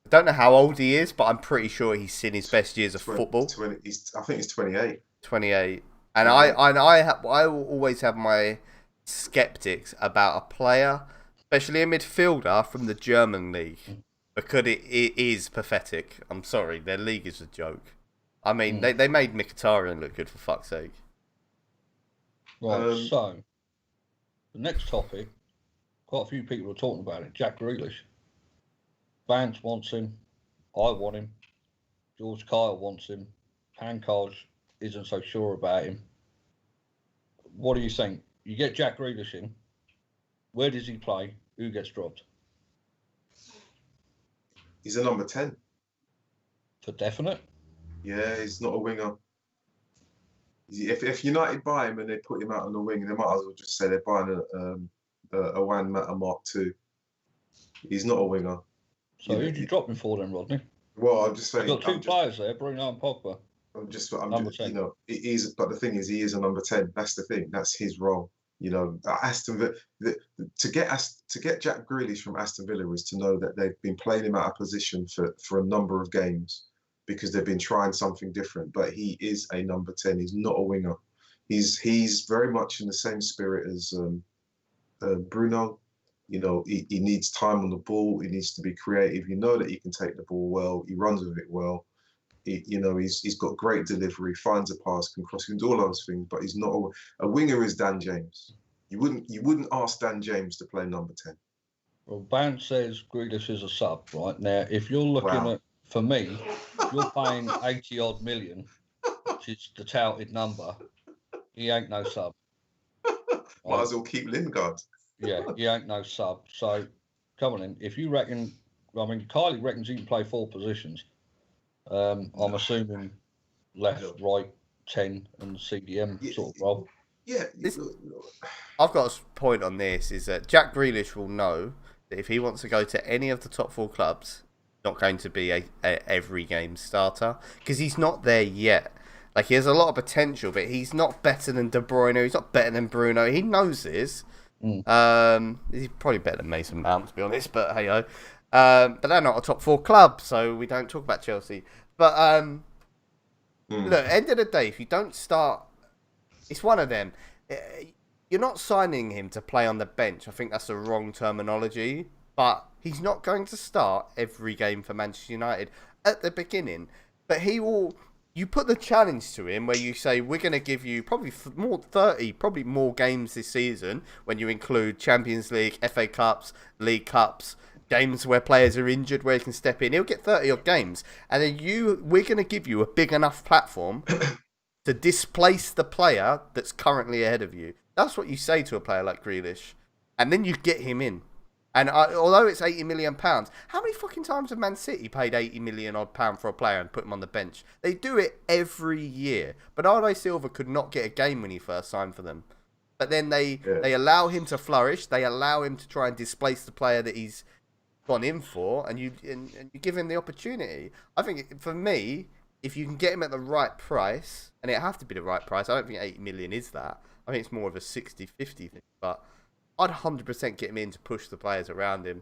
I don't know how old he is, but I'm pretty sure he's seen his best years of football.
I think he's 28.
28, and I will always have my skeptics about a player, especially a midfielder from the German league, because it is pathetic. I'm sorry, their league is a joke. I mean, they made Mkhitaryan look good, for fuck's sake.
Right, so the next topic, quite a few people are talking about it. Jack Grealish. Vance wants him. I want him. George Kyle wants him. Pancars isn't so sure about him. What do you think? You get Jack Grealish in. Where does he play? Who gets dropped?
He's a number 10.
For definite?
Yeah, he's not a winger. If United buy him and they put him out on the wing, they might as well just say they're buying a Juan Mata Mark II. He's not a winger.
So who'd you drop him for then, Rodney?
Well, I'm just saying.
You've got two players there, Bruno and Pogba.
I'm just you know, but the thing is, he is a number 10. That's the thing. That's his role. You know, Aston Villa. To get Jack Grealish from Aston Villa is to know that they've been playing him out of position for a number of games because they've been trying something different. But he is a number 10. He's not a winger. He's very much in the same spirit as Bruno. You know, he needs time on the ball. He needs to be creative. You know that he can take the ball well. He runs with it well. He's got great delivery, finds a pass, can cross, can do all those things. But he's not a winger. Is Dan James? You wouldn't ask Dan James to play number 10.
Well, Vance says Grealish is a sub, right? Now, if you're looking at, for me, you're paying 80 odd million, which is the touted number. He ain't no sub.
Might as well keep Lingard.
Yeah, he ain't no sub. So, come on in. If you reckon, I mean, Kylie reckons he can play 4 positions. I'm assuming left, right, 10, and CDM sort of role.
Yeah.
I've got a point on this, is that Jack Grealish will know that if he wants to go to any of the top 4 clubs, not going to be a every game starter, because he's not there yet. Like, he has a lot of potential, but he's not better than De Bruyne, he's not better than Bruno. He knows this. He's probably better than Mason Mount, to be honest, but hey-ho. But they're not a top 4 club, so we don't talk about Chelsea. But look, end of the day, if you don't start, it's one of them. You're not signing him to play on the bench. I think that's the wrong terminology. But he's not going to start every game for Manchester United at the beginning. But he will. You put the challenge to him where you say, we're going to give you probably more games this season when you include Champions League, FA Cups, League Cups, games where players are injured where he can step in. He'll get 30 odd games. And then we're going to give you a big enough platform to displace the player that's currently ahead of you. That's what you say to a player like Grealish. And then you get him in. And although it's £80 million, how many fucking times have Man City paid £80 million odd for a player and put him on the bench? They do it every year. Bernardo Silva could not get a game when he first signed for them. But then they allow him to flourish. They allow him to try and displace the player that he's gone in for, and you give him the opportunity. I think, for me, if you can get him at the right price, and it have to be the right price, I don't think 80 million is that. I think it's more of a 60-50 thing, but I'd 100% get him in to push the players around him.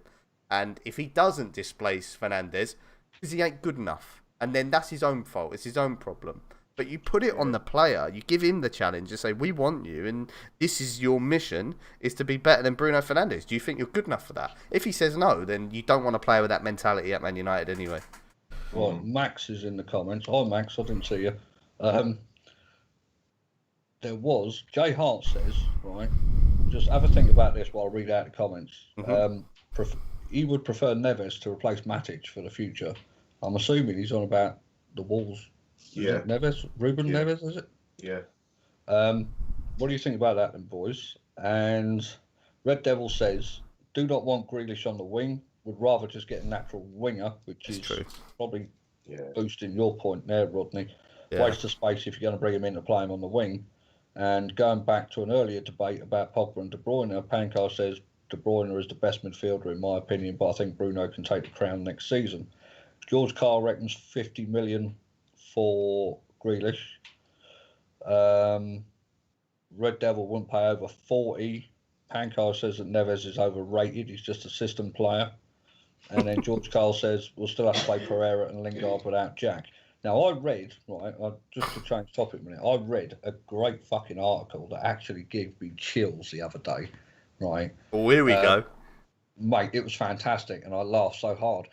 And if he doesn't displace Fernandes, because he ain't good enough, and then that's his own fault. It's his own problem. but you put it on the player. You give him the challenge. You say, we want you, and this is your mission, is to be better than Bruno Fernandes. Do you think you're good enough for that? If he says no, then you don't want to play with that mentality at Man United anyway.
Right, Max is in the comments. Hi, Max. I didn't see you. There was, Jay Hart says, right, just have a think about this while I read out the comments. He would prefer Neves to replace Matic for the future. I'm assuming he's on about the Wolves.
Yeah.
Neves? Ruben Neves, is it?
Yeah.
What do you think about that then, boys? And Red Devil says, do not want Grealish on the wing. Would rather just get a natural winger, which is
true.
Probably boosting your point there, Rodney. Waste of space if you're going to bring him in to play him on the wing. And going back to an earlier debate about Pogba and De Bruyne, Pankar says De Bruyne is the best midfielder in my opinion, but I think Bruno can take the crown next season. George Carl reckons 50 million for Grealish. Red Devil wouldn't pay over 40. Pankar says that Neves is overrated. He's just a system player. And then George Carl says we'll still have to play Pereira and Lingard without Jack. Now, I read, right, just to change topic a minute, I read a great fucking article that actually gave me chills the other day, right?
Well, here we go.
Mate, it was fantastic, and I laughed so hard.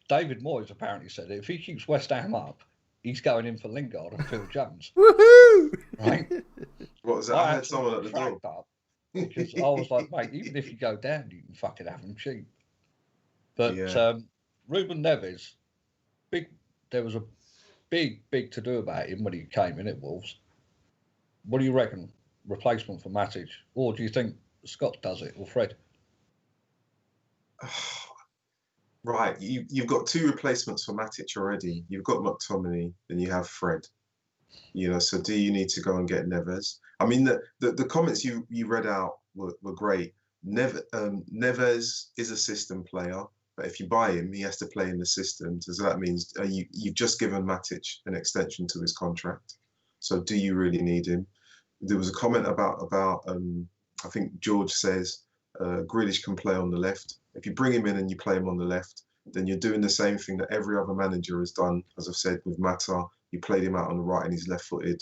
David Moyes apparently said that if he keeps West Ham up, he's going in for Lingard and Phil Jones.
Woohoo!
Right?
What was that? I had someone at the door.
Up because I was like, mate, even if you go down, you can fucking have them cheap. But Ruben Neves, there was a big to do about him when he came in at Wolves. What do you reckon? Replacement for Matic? Or do you think Scott does it, or Fred?
Right, you've got two replacements for Matic already. You've got McTominay, and you have Fred. So do you need to go and get Neves? I mean, the comments you read out were great. Neves is a system player, but if you buy him, he has to play in the system. So that means you've just given Matic an extension to his contract. So do you really need him? There was a comment about I think George says Grealish can play on the left. If you bring him in and you play him on the left, then you're doing the same thing that every other manager has done. As I've said with Mata, you played him out on the right and he's left-footed.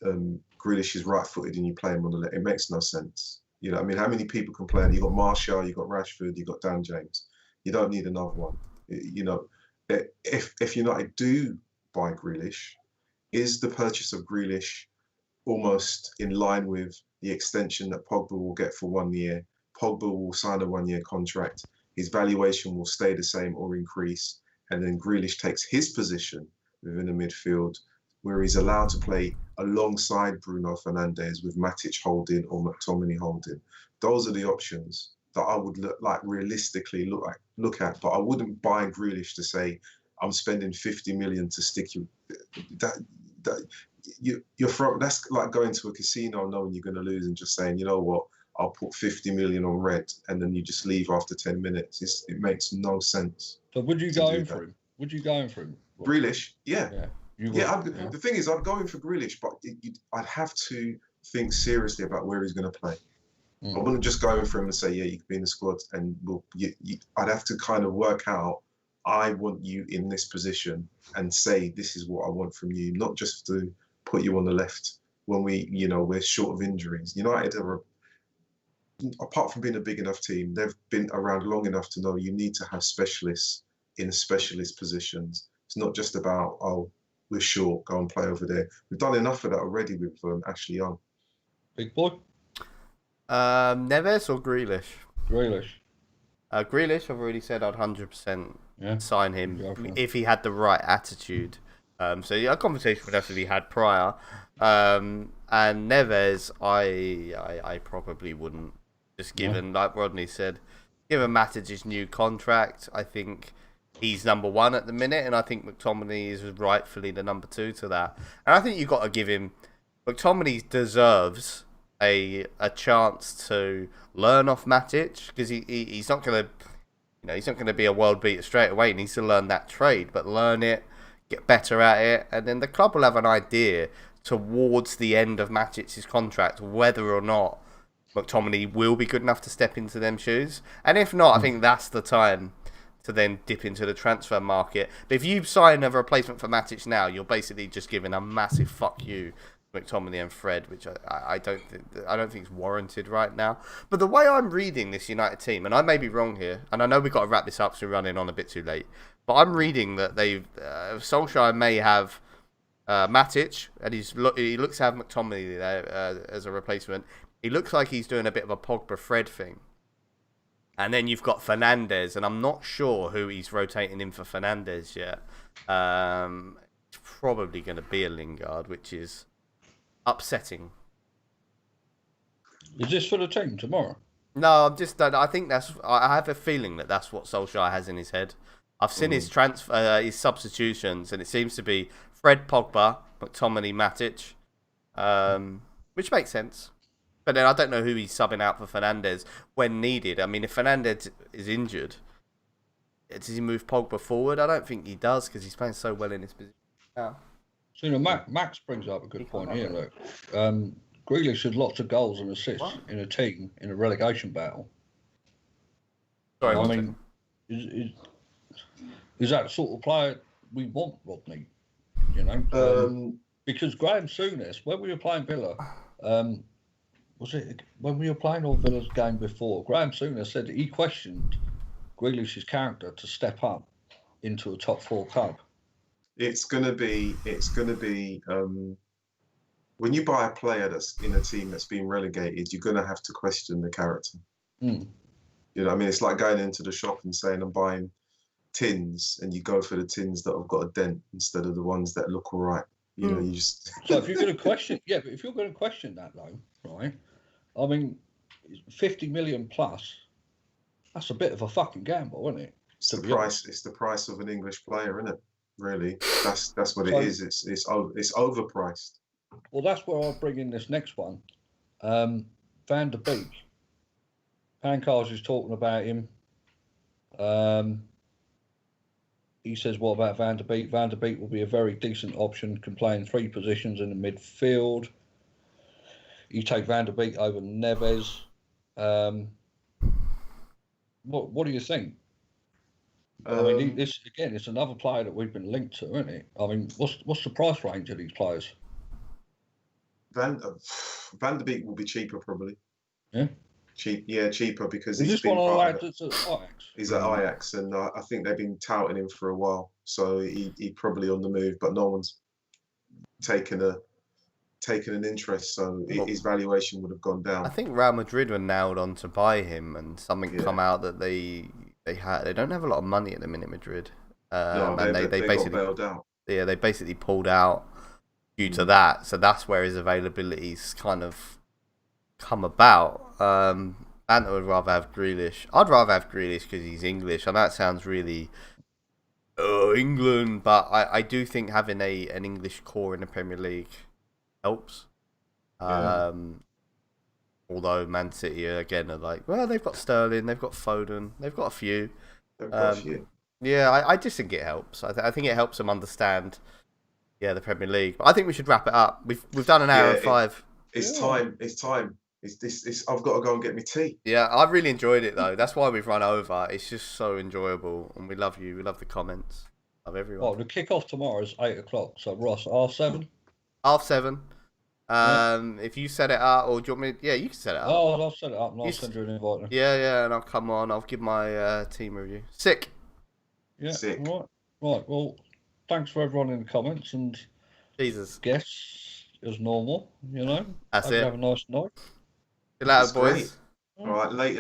Grealish is right-footed and you play him on the left. It makes no sense. I mean, how many people can play? You got Martial, you got Rashford, you got Dan James. You don't need another one. If United do buy Grealish, is the purchase of Grealish almost in line with the extension that Pogba will get for 1 year? Pogba will sign a 1-year contract. His valuation will stay the same or increase. And then Grealish takes his position within the midfield where he's allowed to play alongside Bruno Fernandes with Matic holding or McTominay holding. Those are the options that I would realistically look at, but I wouldn't buy Grealish to say I'm spending 50 million to stick you. That's like going to a casino knowing you're going to lose and just saying, you know what, I'll put 50 million on red, and then you just leave after 10 minutes. It makes no sense.
So would you go in for him? Would you go in for him?
Grealish, yeah. The thing is, I'd go in for Grealish, but I'd have to think seriously about where he's going to play. I wouldn't just go in for him and say, yeah, you can be in the squad, and I'd have to kind of work out, I want you in this position, and say, this is what I want from you, not just to put you on the left when we're short of injuries. United are, apart from being a big enough team, they've been around long enough to know you need to have specialists in specialist positions. It's not just about, oh, we're short, go and play over there. We've done enough of that already with Ashley Young.
Big boy?
Neves or Grealish?
Grealish.
Grealish, I've already said I'd 100% sign him if he had the right attitude. So a conversation would have to be had prior. And Neves, I probably wouldn't. Just given, like Rodney said, given Matic's new contract, I think he's number one at the minute, and I think McTominay is rightfully the number two to that. And I think you've got to give him, McTominay deserves a chance to learn off Matic, because he's not going to, he's not going to be a world beater straight away. He needs to learn that trade, but learn it, get better at it, and then the club will have an idea towards the end of Matic's contract whether or not McTominay will be good enough to step into them shoes. And if not, I think that's the time to then dip into the transfer market. But if you sign a replacement for Matic now, you're basically just giving a massive fuck you to McTominay and Fred, which I don't think is warranted right now. But the way I'm reading this United team, and I may be wrong here, and I know we've got to wrap this up, so we're running on a bit too late. But I'm reading that Solskjaer may have Matic, and he looks to have McTominay there as a replacement. He looks like he's doing a bit of a Pogba-Fred thing. And then you've got Fernandes, and I'm not sure who he's rotating in for Fernandes yet. It's probably going to be a Lingard, which is upsetting.
Is this for the team tomorrow?
No, I have a feeling that that's what Solskjaer has in his head. I've seen his substitutions, and it seems to be Fred, Pogba, McTominay, Matic, which makes sense. But then I don't know who he's subbing out for Fernandes when needed. I mean, if Fernandes is injured, does he move Pogba forward? I don't think he does because he's playing so well in his position now.
So, Max brings up a good point here. Look, Grealish had lots of goals and assists in a team in a relegation battle.
Sorry,
I mean, is that the sort of player we want, Rodney? You know, because Graham Souness, when we were playing Villa, was it when we were playing all Villa's game before? Graham Souness said that he questioned Grealish's character to step up into a top 4 club.
It's gonna be when you buy a player that's in a team that's been relegated, you're gonna have to question the character. You know, I mean, it's like going into the shop and saying I'm buying tins, and you go for the tins that have got a dent instead of the ones that look all right. You know, you just.
So if you're going to question, but if you're going to question that though, right? I mean, 50 million plus. That's a bit of a fucking gamble, isn't it?
It's the price. It's the price of an English player, isn't it? Really, that's what it is. It's overpriced.
Well, that's where I'll bring in this next one. Van der Beek. Pancars is talking about him. He says, what about Van der Beek? Van der Beek will be a very decent option, can play in 3 positions in the midfield. You take Van der Beek over Neves. What do you think? I mean, this again, it's another player that we've been linked to, isn't it? I mean, what's the price range of these players?
Van der Beek will be cheaper, probably.
Yeah.
Cheaper because
he's been part of it.
He's at Ajax, and I think they've been touting him for a while, so he probably on the move, but no one's taken an interest, so his valuation would have gone down.
I think Real Madrid were nailed on to buy him, and something come out that they don't have a lot of money at the minute, Madrid.
And they basically got bailed out.
Yeah, they basically pulled out due to that, so that's where his availability's kind of come about. Banter would rather have Grealish. I'd rather have Grealish because he's English. I know it sounds really England, but I do think having an English core in the Premier League helps.
Yeah.
Although Man City again are like, well, they've got Sterling, they've got Foden, they've got a few. Yeah, I just think it helps. I think it helps them understand, the Premier League. But I think we should wrap it up. We've done an hour and 5.
It's time. I've got to go and get me tea.
Yeah, I really enjoyed it though. That's why we've run over. It's just so enjoyable, and we love you. We love the comments. Love everyone.
Well, the kick-off tomorrow is 8:00. So Ross, 7:30.
7:30. If you set it up, or do you want me? Yeah, you can set it up.
Oh, I'll set it up and I'll send you an invite. Then.
Yeah, and I'll come on. I'll give my team review. Sick.
Yeah.
Sick.
Right. Well, thanks for everyone in the comments and
Jesus.
Guests as normal. You know.
That's
Hope
it.
you have a nice night.
Good luck, boys.
All right, later.